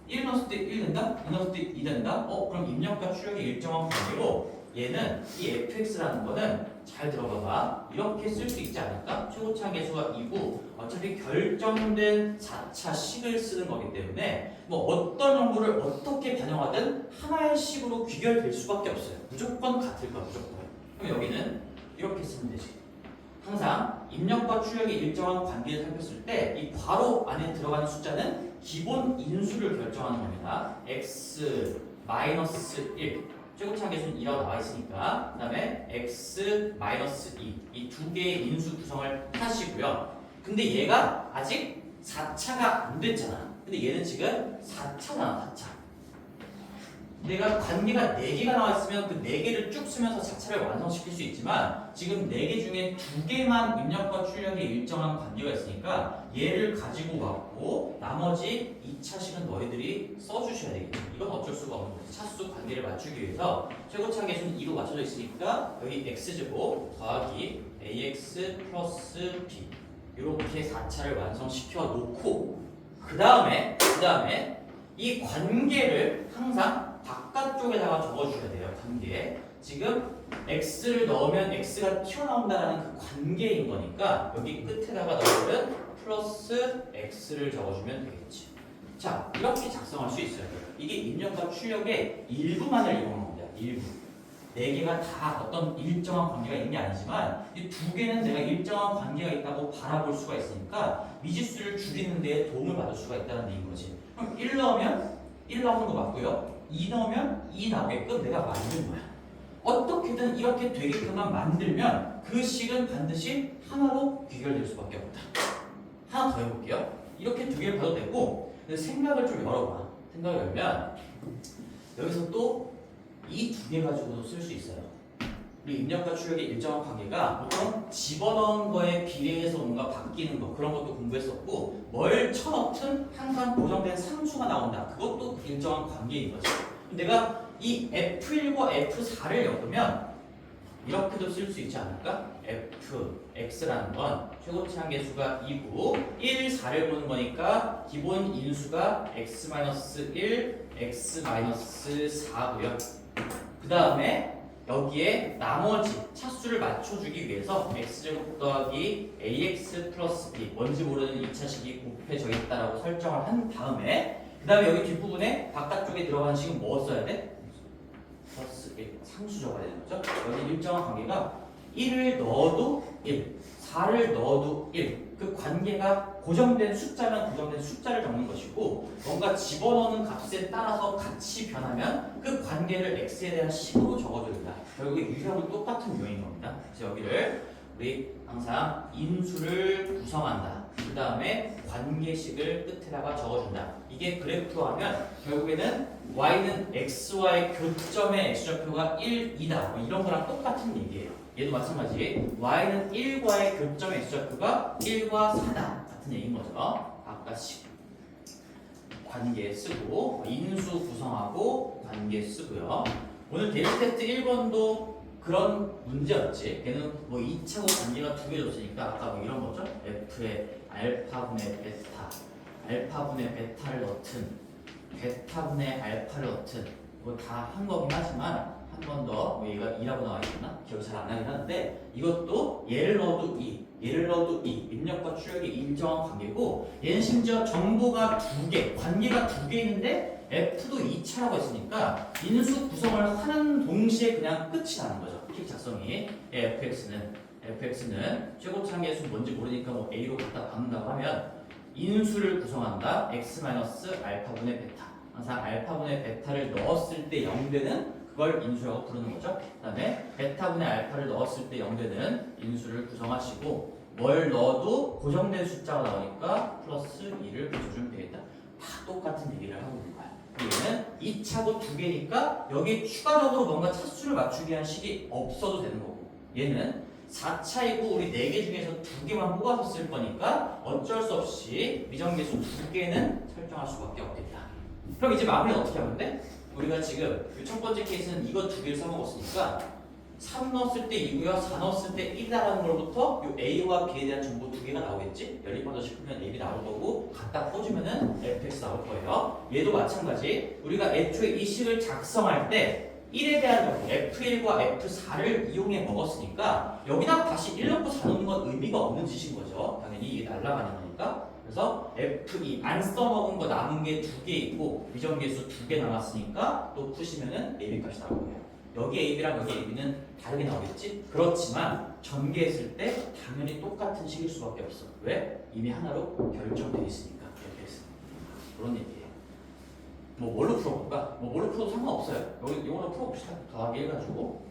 1 넣었을 때 1 된다? 2 넣었을 때 2 된다? 그럼 입력과 출력의 일정한 관계로 얘는 이 fx라는 거는 잘 들어봐봐. 이렇게 쓸 수 있지 않을까? 최고차 계수가 2고 어차피 결정된 4차 식을 쓰는 거기 때문에 뭐 어떤 정보를 어떻게 반영하든 하나의 식으로 귀결될 수밖에 없어요. 무조건 같을 거야, 무조건. 그럼 여기는 이렇게 쓰면 되지. 항상 입력과 출력의 일정한 관계를 살폈을 때 이 괄호 안에 들어가는 숫자는 기본 인수를 결정하는 겁니다. x 마이너스 1 최고차 계수는 2라고 나와 있으니까 그 다음에 x 마이너스 2 이 2개의 인수 구성을 하시고요. 근데 얘가 아직 4차가 안 됐잖아. 근데 얘는 지금 4차잖아. 4차. 내가 관계가 4개가 나와 있으면 그 4개를 쭉 쓰면서 4차를 완성시킬 수 있지만 지금 4개 중에 2개만 입력과 출력의 일정한 관계가 있으니까 얘를 가지고 왔고 나머지 2차식은 너희들이 써주셔야 되겠죠. 이건 어쩔 수가 없는 거지. 차수 관계를 맞추기 위해서 최고차 계수는 2로 맞춰져 있으니까 여기 x제곱 더하기 ax 플러스 b 이렇게 4차를 완성시켜 놓고 그 다음에 이 관계를 항상 바깥쪽에다가 적어주셔야 돼요. 관계. 지금 x를 넣으면 x가 튀어나온다는 그 관계인 거니까 여기 끝에다가 넣으면 플러스 x를 적어주면 되겠지. 자, 이렇게 작성할 수 있어요. 이게 입력과 출력의 일부만을 이용하는 겁니다. 일부. 4개가 다 어떤 일정한 관계가 있는 게 아니지만 이 2개는 내가 일정한 관계가 있다고 바라볼 수가 있으니까 미지수를 줄이는 데 도움을 받을 수가 있다는 얘기인 거지. 그럼 1 넣으면 1 나오는 거 맞고요. 2 넣으면 2 나오게끔 내가 만든 거야. 어떻게든 이렇게 되게끔만 만들면 그 식은 반드시 하나로 귀결될 수밖에 없다. 하나 더 해볼게요. 이렇게 2개를 봐도 되고 근데 생각을 좀 열어봐. 생각을 열면 여기서 또 이 2개 가지고도 쓸 수 있어요. 우리 입력과 출력의 일정한 관계가 보통 집어넣은 거에 비례해서 뭔가 바뀌는 거 그런 것도 공부했었고 뭘 쳐넣든 항상 고정된 상수가 나온다. 그것도 일정한 관계인 거죠. 내가 이 F1과 F4를 엮으면 이렇게도 쓸 수 있지 않을까? Fx라는 건 최고차항 계수가 2고 1, 4를 보는 거니까 기본 인수가 x-1, x-4고요. 그 다음에 여기에 나머지 차수를 맞춰주기 위해서 x제곱 더하기 ax 플러스 b 뭔지 모르는 2차식이 곱해져 있다라고 설정을 한 다음에 그 다음에 여기 뒷부분에 바깥쪽에 들어가는 식은 뭐 써야 돼? 플러스 1 상수 적어야 되는 거죠. 여기 일정한 관계가 1을 넣어도 1, 4를 넣어도 1. 그 관계가 고정된 숫자면 고정된 숫자를 적는 것이고 뭔가 집어넣는 값에 따라서 같이 변하면 그 관계를 x에 대한 식으로 적어준다. 결국에 유형은 똑같은 유형인 겁니다. 그래서 여기를 우리 항상 인수를 구성한다. 그 다음에 관계식을 끝에다가 적어준다. 이게 그래프로 하면 결국에는 y는 x와의 교점의 x좌표가 1이다. 뭐 이런 거랑 똑같은 얘기예요. 얘도 마찬가지. y는 1과의 교점의 x좌표가 1과 4다. 같은 얘기인 거죠. 아까식 관계 쓰고 인수 구성하고 관계 쓰고요. 오늘 데이트 테스트 1번도 그런 문제였지. 걔는 뭐 2차고 관계가 두 개 줬으니까 아까 뭐 이런 거죠. f의 알파분의 베타, 알파분의 베타를 넣든 베타분의 알파를 넣든 이거 다 한 거긴 하지만 한 번 더 뭐 얘가 2라고 나와 있나? 기억 잘 안 나긴 하는데 이것도 얘를 넣어도 2, 얘를 넣어도 2 입력과 출력이 일정한 관계고 얘는 심지어 정보가 두 개, 관계가 두 개 있는데 f도 2차라고 했으니까 인수 구성을 하는 동시에 그냥 끝이 나는 거죠. 킥 작성이 fx는 최고차계수 뭔지 모르니까 뭐 a로 갖다 박는다고 하면 인수를 구성한다. x-알파분의 베타. 항상 알파분의 베타를 넣었을 때 0되는 그걸 인수라고 부르는 거죠. 그 다음에 베타분의 알파를 넣었을 때 0되는 인수를 구성하시고 뭘 넣어도 고정된 숫자가 나오니까 플러스 2를 붙여주면 되겠다. 다 똑같은 얘기를 하고 있는 거야. 얘는 2차고 두 개니까 여기 추가적으로 뭔가 차수를 맞추기 위한 식이 없어도 되는 거고 얘는 4차이고 우리 4개 중에서 2개만 뽑아서 쓸 거니까 어쩔 수 없이 미정계수 2개는 설정할 수밖에 없겠다. 그럼 이제 마무리는 어떻게 하면 돼? 우리가 지금 첫 번째 케이스는 이거 2개를 써먹었으니까 3 넣었을 때 2고요 4 넣었을 때 1이라는 걸부터 요 A와 B에 대한 정보 2개가 나오겠지? 연립하다 싶으면 A이 나올 거고 갖다 꽂으면은 fx 나올 거예요. 얘도 마찬가지. 우리가 애초에 이 식을 작성할 때 1에 대한 정보 F1과 F4를 이용해 먹었으니까 여기다 다시 1 넣고 4 넣는 건 의미가 없는 짓인 거죠. 당연히 이게 날아가는 거니까. 그래서 F2 안 써먹은 거 남은 게 2개 있고 미정계수 2개 남았으니까 또 푸시면은 AB 값이 나올 거예요. 여기 AB랑 여기 AB는 다르게 나오겠지? 그렇지만 전개했을 때 당연히 똑같은 식일 수밖에 없어. 왜? 이미 하나로 결정되어 있으니까. FX. 그런 얘기예요. 뭐 뭘로 풀어볼까? 뭐 뭘로 풀어도 상관없어요. 여기 이거로 풀어봅시다. 더하기 1 가지고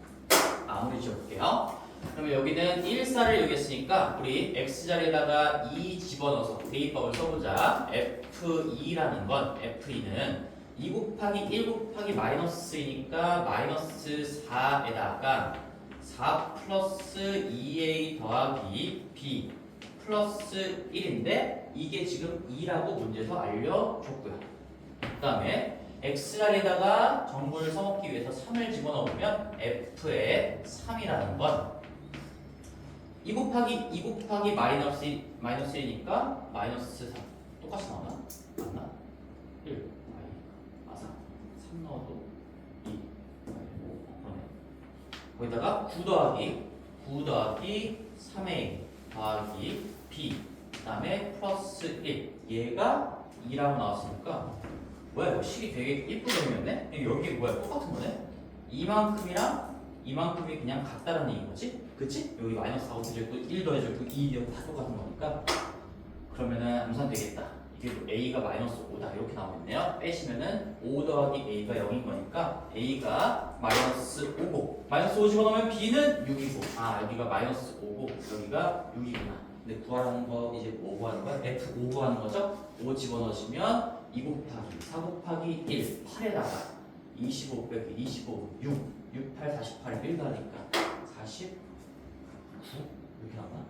마무리 지어볼게요. 그러면 여기는 1사를 여기 했으니까 우리 x자리에다가 2 집어넣어서 대입법을 써보자. f2라는 건 f2는 2 곱하기 1 곱하기 마이너스이니까 마이너스 4에다가 4 플러스 2a 더하기 b 플러스 1인데 이게 지금 2라고 문제에서 알려줬고요. 그 다음에 x자리에다가 정보를 써먹기 위해서 3을 집어넣으면 f의 3이라는 건 2 곱하기 마이너스 1이니까 마이너스 3 똑같이 나오나? 맞나? 1 맞아 3 넣어도 2 그러네. 거기다가 9 더하기 3a 더하기 b 그 다음에 플러스 1 얘가 2라고 나왔으니까 뭐야 이거 식이 되게 예쁘게 생겼네? 여기 뭐야 똑같은 거네? 이만큼이 그냥 같다라는 얘기인 거지? 그치? 여기 마이너스 4고 더해졌고 1 더해졌고 2 다 똑같은 거니까 그러면은 암산되겠다. 이게 a가 마이너스 5다 이렇게 나오겠네요. 빼시면은 5 더하기 a가 0인 거니까 a가 마이너스 5고 마이너스 5 집어넣으면 b는 6이고 아 여기가 마이너스 5고 여기가 6이구나. 근데 구하라는 거 이제 뭐 구하는 거야? f5 구하는 거죠? 5 집어넣으시면 2 곱하기 4 곱하기 1 8에다가 25 빼기 25 6 6, 8, 48 1 더하니까 49 이렇게 나오나?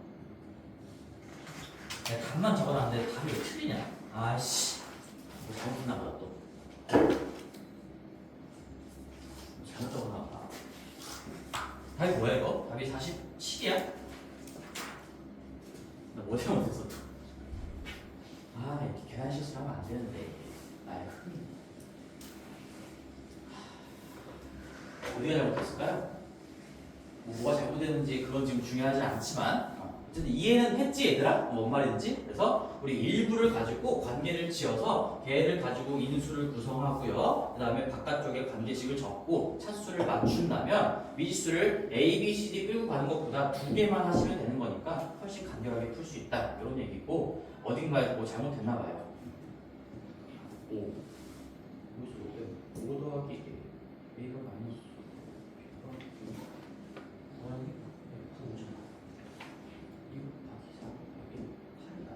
내가 답만 적어놨는데 답이 왜 틀리냐? 아이씨 뭐 잘못했나 보다 또 잘못 적어놨나 봐. 답이 뭐야 이거? 답이 47이야? 나 뭐 잘못했어? 아 이렇게 계산 실수를 하면 안 되는데 나의 흥이 어디가 잘못했을까요? 뭐가 잘못됐는지 그건 지금 중요하지 않지만 어쨌든 이해는 했지 얘들아? 뭔 말인지? 그래서 우리 일부를 가지고 관계를 지어서 걔를 가지고 인수를 구성하고요. 그 다음에 바깥쪽에 관계식을 적고 차수를 맞춘다면 미지수를 A, B, C, D 끌고 가는 것보다 두 개만 하시면 되는 거니까 훨씬 간결하게 풀 수 있다 이런 얘기고 어딘가에서 뭐 잘못됐나 봐요. 5 5 더하기 A가 마이너스 B가 더하기 F 5잖아. 2 곱하기 4 곱하기 8이다.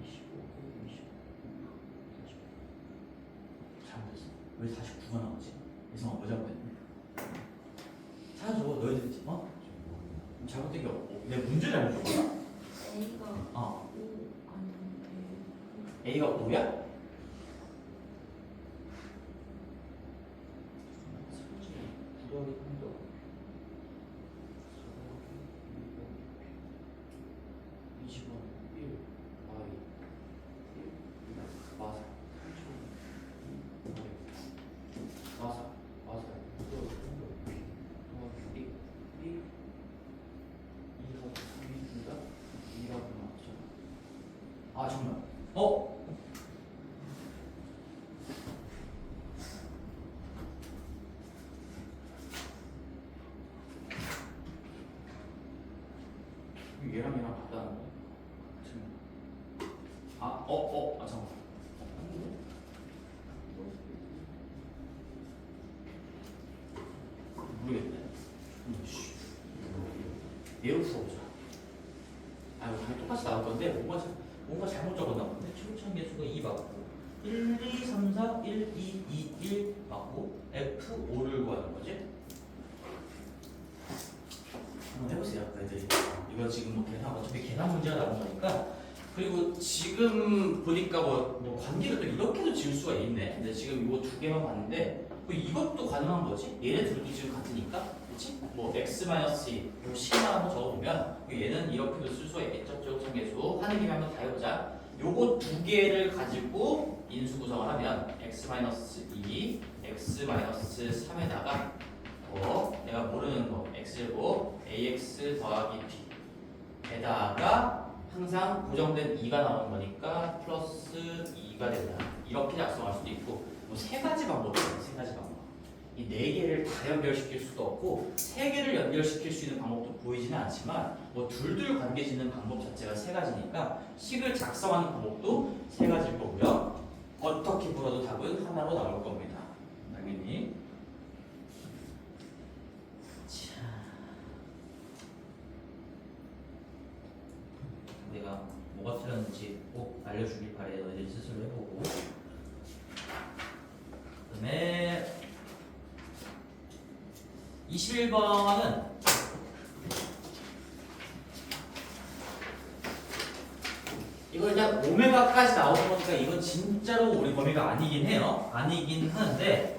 25, 25, 45. 잘못했어. 왜 49가 나오지? 예성아 뭐 잘못했니? 찾아줘. 너희들 어? 잘못된 게 없고 내 문제 잘못 준 거야? A가 5 아닌데 A가 5야? 구더하기 3도 20원 1 Y 1 마사 35 마사 마사 구더하기 3도 더하기 1 2하고 3이 둘다 2라고 나왔죠. 아 잠깐만 얘랑 얘랑 같다는 거? 잠깐만. 모르겠네. 얘로 풀어보자. 이거 똑같이 나올 건데 뭔가 잘못 적었나 본데. 최고참 개수가 2 맞고 1, 2, 3, 4, 1, 2, 2, 1 맞고 F5를 구하는 거지? 한번 해보세요, 너희들이. 이거 지금 뭐 계산 어차피 계산 문제가 나온 거니까. 그리고 지금 보니까 뭐 관계를 또 이렇게도 지을 수가 있네. 근데 지금 이거 두 개만 봤는데 뭐 이것도 가능한 거지. 얘네 둘도 지금 같으니까, 그렇지? 뭐 x 마이너스 2, 요 c만 한번 적어보면 얘는 이렇게도 쓸 수가 있겠죠. 적정계수 하는 김에 한번 다 해보자. 요거 두 개를 가지고 인수 구성을 하면 x 마이너스 2, x 마이너스 3에다가 내가 모르는 거 x제곱 ax 더하기 b에다가 항상 고정된 2가 나오는 거니까 플러스 2가 된다. 이렇게 작성할 수도 있고 뭐 세 가지 방법이 있어요. 세 가지 방법. 이 네 개를 다 연결시킬 수도 없고 세 개를 연결시킬 수 있는 방법도 보이지는 않지만 뭐 둘둘 관계 짓는 방법 자체가 세 가지니까 식을 작성하는 방법도 세 가지일 거고요. 어떻게 불어도 답은 하나로 나올 겁니다. 당연히. 내가 뭐가 틀렸는지 꼭 알려주길 바래. 너희들 스스로 해보고. 그 다음에 21번은 이거 일단 오메가까지 나오는 거니까 이건 진짜로 우리 범위가 아니긴 해요. 아니긴 하는데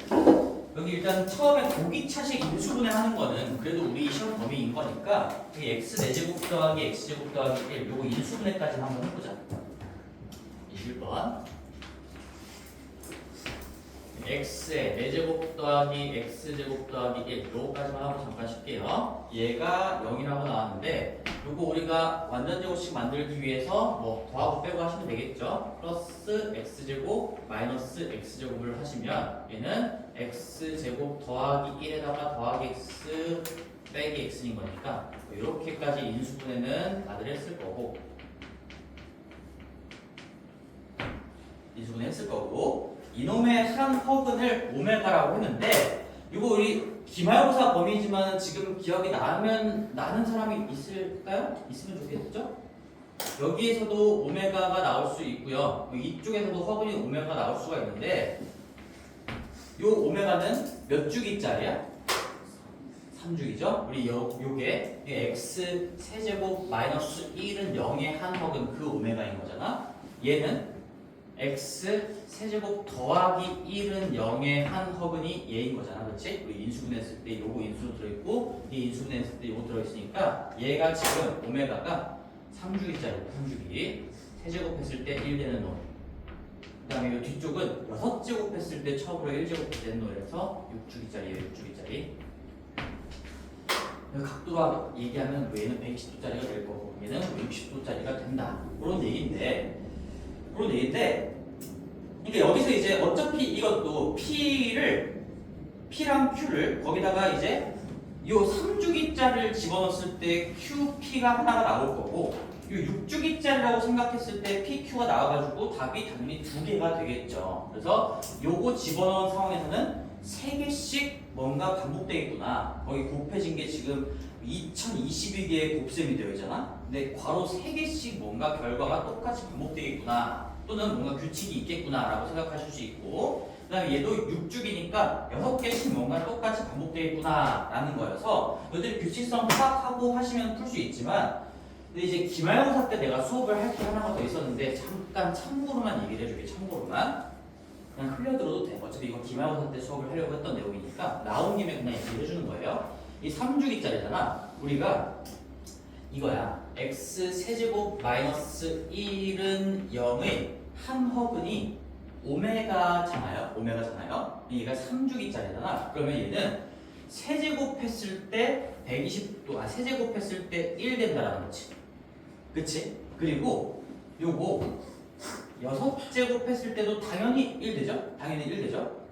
여기 일단 처음에 고기차식 인수분해 하는 거는 그래도 우리 시험 범위인 거니까 x 4제곱 더하기 x제곱 더하기 1 요거 인수분해까지 한번 해보자. 21번 x의 4제곱 더하기 x제곱 더하기 1 요거까지만 하고 잠깐 쉴게요. 얘가 0이라고 나왔는데 요거 우리가 완전제곱식 만들기 위해서 뭐 더하고 빼고 하시면 되겠죠. 플러스 x제곱 마이너스 x제곱을 하시면 얘는 x제곱 더하기 1에다가 더하기 x 빼기 x인 거니까 이렇게까지 인수분해는 다들 했을 거고 인수분해 했을 거고 이놈의 한 허근을 오메가라고 했는데 이거 우리 기말고사 범위지만 지금 기억이 나는 사람이 있을까요? 있으면 좋겠죠? 여기에서도 오메가가 나올 수 있고요. 이쪽에서도 허근이 오메가가 나올 수가 있는데 요 오메가는 몇 주기짜리야? 3주기죠? 우리 요게 x 세제곱 마이너스 1은 0의 한 허근 그 오메가인 거잖아. 얘는 x 세제곱 더하기 1은 0의 한 허근이 얘인 거잖아. 그렇지? 우리 인수분해했을 때 요거 인수로 들어있고 이 인수분해했을 때 요거 들어있으니까 얘가 지금 오메가가 3주기짜리고 3주기 세제곱했을 때 1 되는 놈. 그 다음에 이 뒤쪽은 6제곱 했을 때 처음으로 1제곱 되는 놈이라서 6주기짜리예요. 6주기짜리. 각도가 얘기하면 얘는 120도짜리가 될 거고 얘는 60도짜리가 된다. 그런 얘기인데 그러니까 여기서 이제 어차피 이것도 P랑 Q를 거기다가 이제 요 3주기짜리를 집어넣었을 때 QP가 하나가 나올 거고 요 6주기짜리라고 생각했을 때 PQ가 나와가지고 답이 당연히 2개가 되겠죠. 그래서 요거 집어넣은 상황에서는 3개씩 뭔가 반복되겠구나. 거기 곱해진 게 지금 2022개의 곱셈이 되어 있잖아. 근데 괄호 3개씩 뭔가 결과가 똑같이 반복되겠구나. 또는 뭔가 규칙이 있겠구나 라고 생각하실 수 있고 그 다음에 얘도 6주기니까 6개씩 뭔가 똑같이 반복되겠구나 라는 거여서 너희들이 규칙성 파악하고 하시면 풀 수 있지만 근데 이제 기말고사 때 내가 수업을 할 게 하나가 더 있었는데 잠깐 참고로만 얘기를 해줄게. 참고로만 그냥 흘려들어도 돼. 어차피 이건 기말고사 때 수업을 하려고 했던 내용이니까 나온 김에 그냥 얘기를 해주는 거예요. 이 3주기짜리잖아. 우리가 이거야. x 세제곱 마이너스 1은 0의 한 허근이 오메가잖아요. 얘가 3주기짜리잖아. 그러면 얘는 세제곱했을 때 120도, 세제곱했을 때 1 된다라는 거지. 그치? 그리고 요거 6제곱 했을 때도 당연히 1 되죠?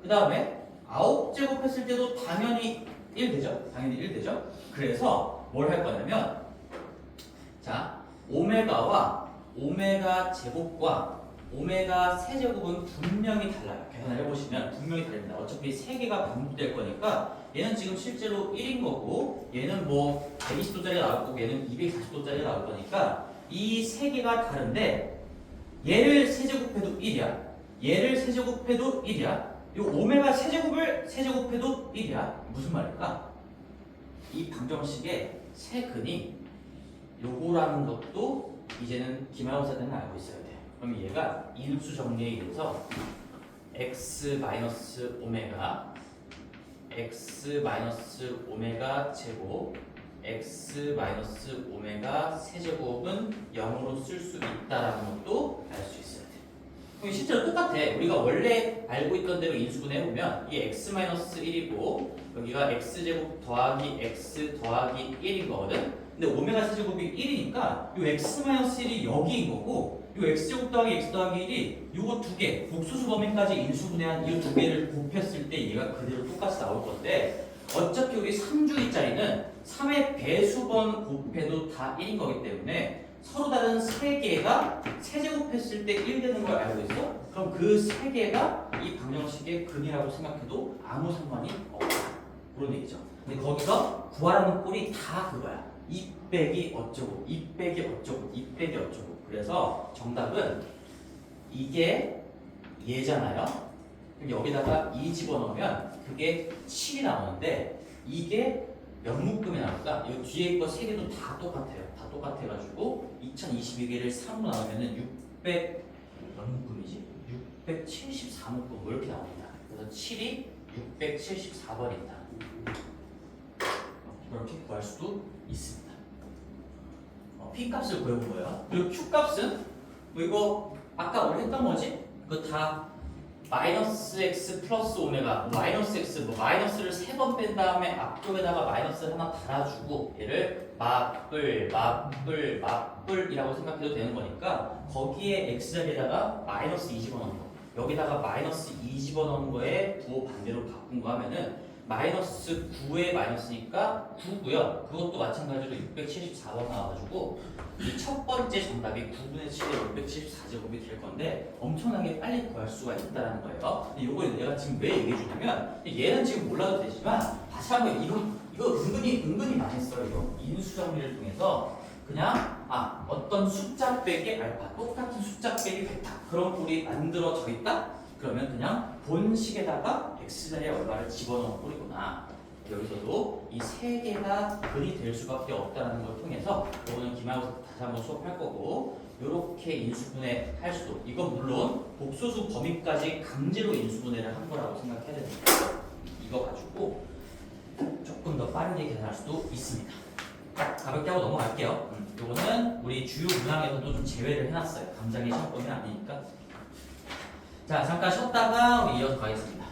그 다음에 9제곱 했을 때도 당연히 1 되죠? 그래서 뭘 할 거냐면 자, 오메가와 오메가 제곱과 오메가 세제곱은 분명히 달라요. 계산을 해보시면 분명히 다릅니다. 어차피 3개가 반복될 거니까 얘는 지금 실제로 1인 거고 얘는 뭐 120도짜리가 나올 거고 얘는 240도짜리가 나올 거니까 이 3개가 다른데 얘를 세제곱해도 1이야. 얘를 세제곱해도 1이야. 이 오메가 세제곱해도 1이야. 무슨 말일까? 이 방정식의 세근이 요거라는 것도 이제는 기말고사 때는 알고 있어야 돼. 그럼 얘가 인수 정리에 의해서 x-오메가 제곱 x-오메가 세제곱은 0으로 쓸 수 있다라는 것도 알 수 있어야 돼. 그럼 실제로 똑같아. 우리가 원래 알고 있던 대로 인수분해 해보면 이 x-1이고 여기가 x제곱 더하기 x 더하기 1인 거거든. 근데 오메가 세제곱이 1이니까 이 x-1이 여기인 거고 이 x제곱 더하기 x 더하기 1이 요거 2개 복수수 범위까지 인수분해한 이 2개를 곱했을 때 얘가 그대로 똑같이 나올 건데 어차피 우리 3주기짜리는 3의 배수번 곱해도 다 1인 거기 때문에 서로 다른 3개가 세제곱했을 때 1 되는 걸 알고 있어? 그럼 그 3개가 이 방정식의 근이라고 생각해도 아무 상관이 없다. 그런 얘기죠. 근데 거기서 구하라는 꼴이 다 그거야. 2 빼기 어쩌고, 2 빼기 어쩌고, 2 빼기 어쩌고. 그래서 정답은 이게 얘잖아요. 그럼 여기다가 2 집어넣으면 그게 7이 나오는데 이게 몇 묶음이 나올까? 이 뒤에 거 3개도 다 똑같아요. 다 똑같아가지고 2022개를 3으로 나누면은 600 몇 묶음이지? 674묶음 뭐 이렇게 나옵니다. 그래서 7이 674번이다. 이렇게 구할 수도 있습니다. P 값을 구해본 거예요. 그리고 Q 값은 뭐 이거 아까 우리 했던 거지? 그거 다 마이너스 x 플러스 오메가 마이너스 x 뭐 마이너스를 3번 뺀 다음에 앞쪽에다가 마이너스를 하나 달아주고 얘를 맞불이라고 생각해도 되는 거니까 거기에 x 자리에다가 마이너스 2 집어넣은 거 여기다가 마이너스 2 집어넣은 거에 부호 반대로 바꾼 거 하면은 마이너스 9에 마이너스니까 9고요. 그것도 마찬가지로 674번 나와가지고 이 첫 번째 정답이 9분의 7에 674제곱이 될 건데 엄청나게 빨리 구할 수가 있다는 거예요. 근데 이걸 내가 지금 왜 얘기해 주냐면 얘는 지금 몰라도 되지만 다시 한번 이거 은근히 많이 써요. 이거 인수 정리를 통해서 그냥 어떤 숫자 빼기 알파 똑같은 숫자 빼기 베타 그런 꼴이 만들어져 있다? 그러면 그냥 본식에다가 x자리에 얼마를 집어넣은 꼴이구나. 여기서도 이 3개가 근이 될 수밖에 없다는 걸 통해서 이거는 기말고사 다시 한번 수업할 거고 이렇게 인수분해 할 수도 이건 물론 복소수 범위까지 강제로 인수분해를 한 거라고 생각해야 됩니다. 이거 가지고 조금 더 빠르게 계산할 수도 있습니다. 가볍게 하고 넘어갈게요. 이거는 우리 주요 문항에서도 좀 제외를 해놨어요. 당장의 시험범위는 아니니까. 자 잠깐 쉬었다가 우리 이어서 가겠습니다.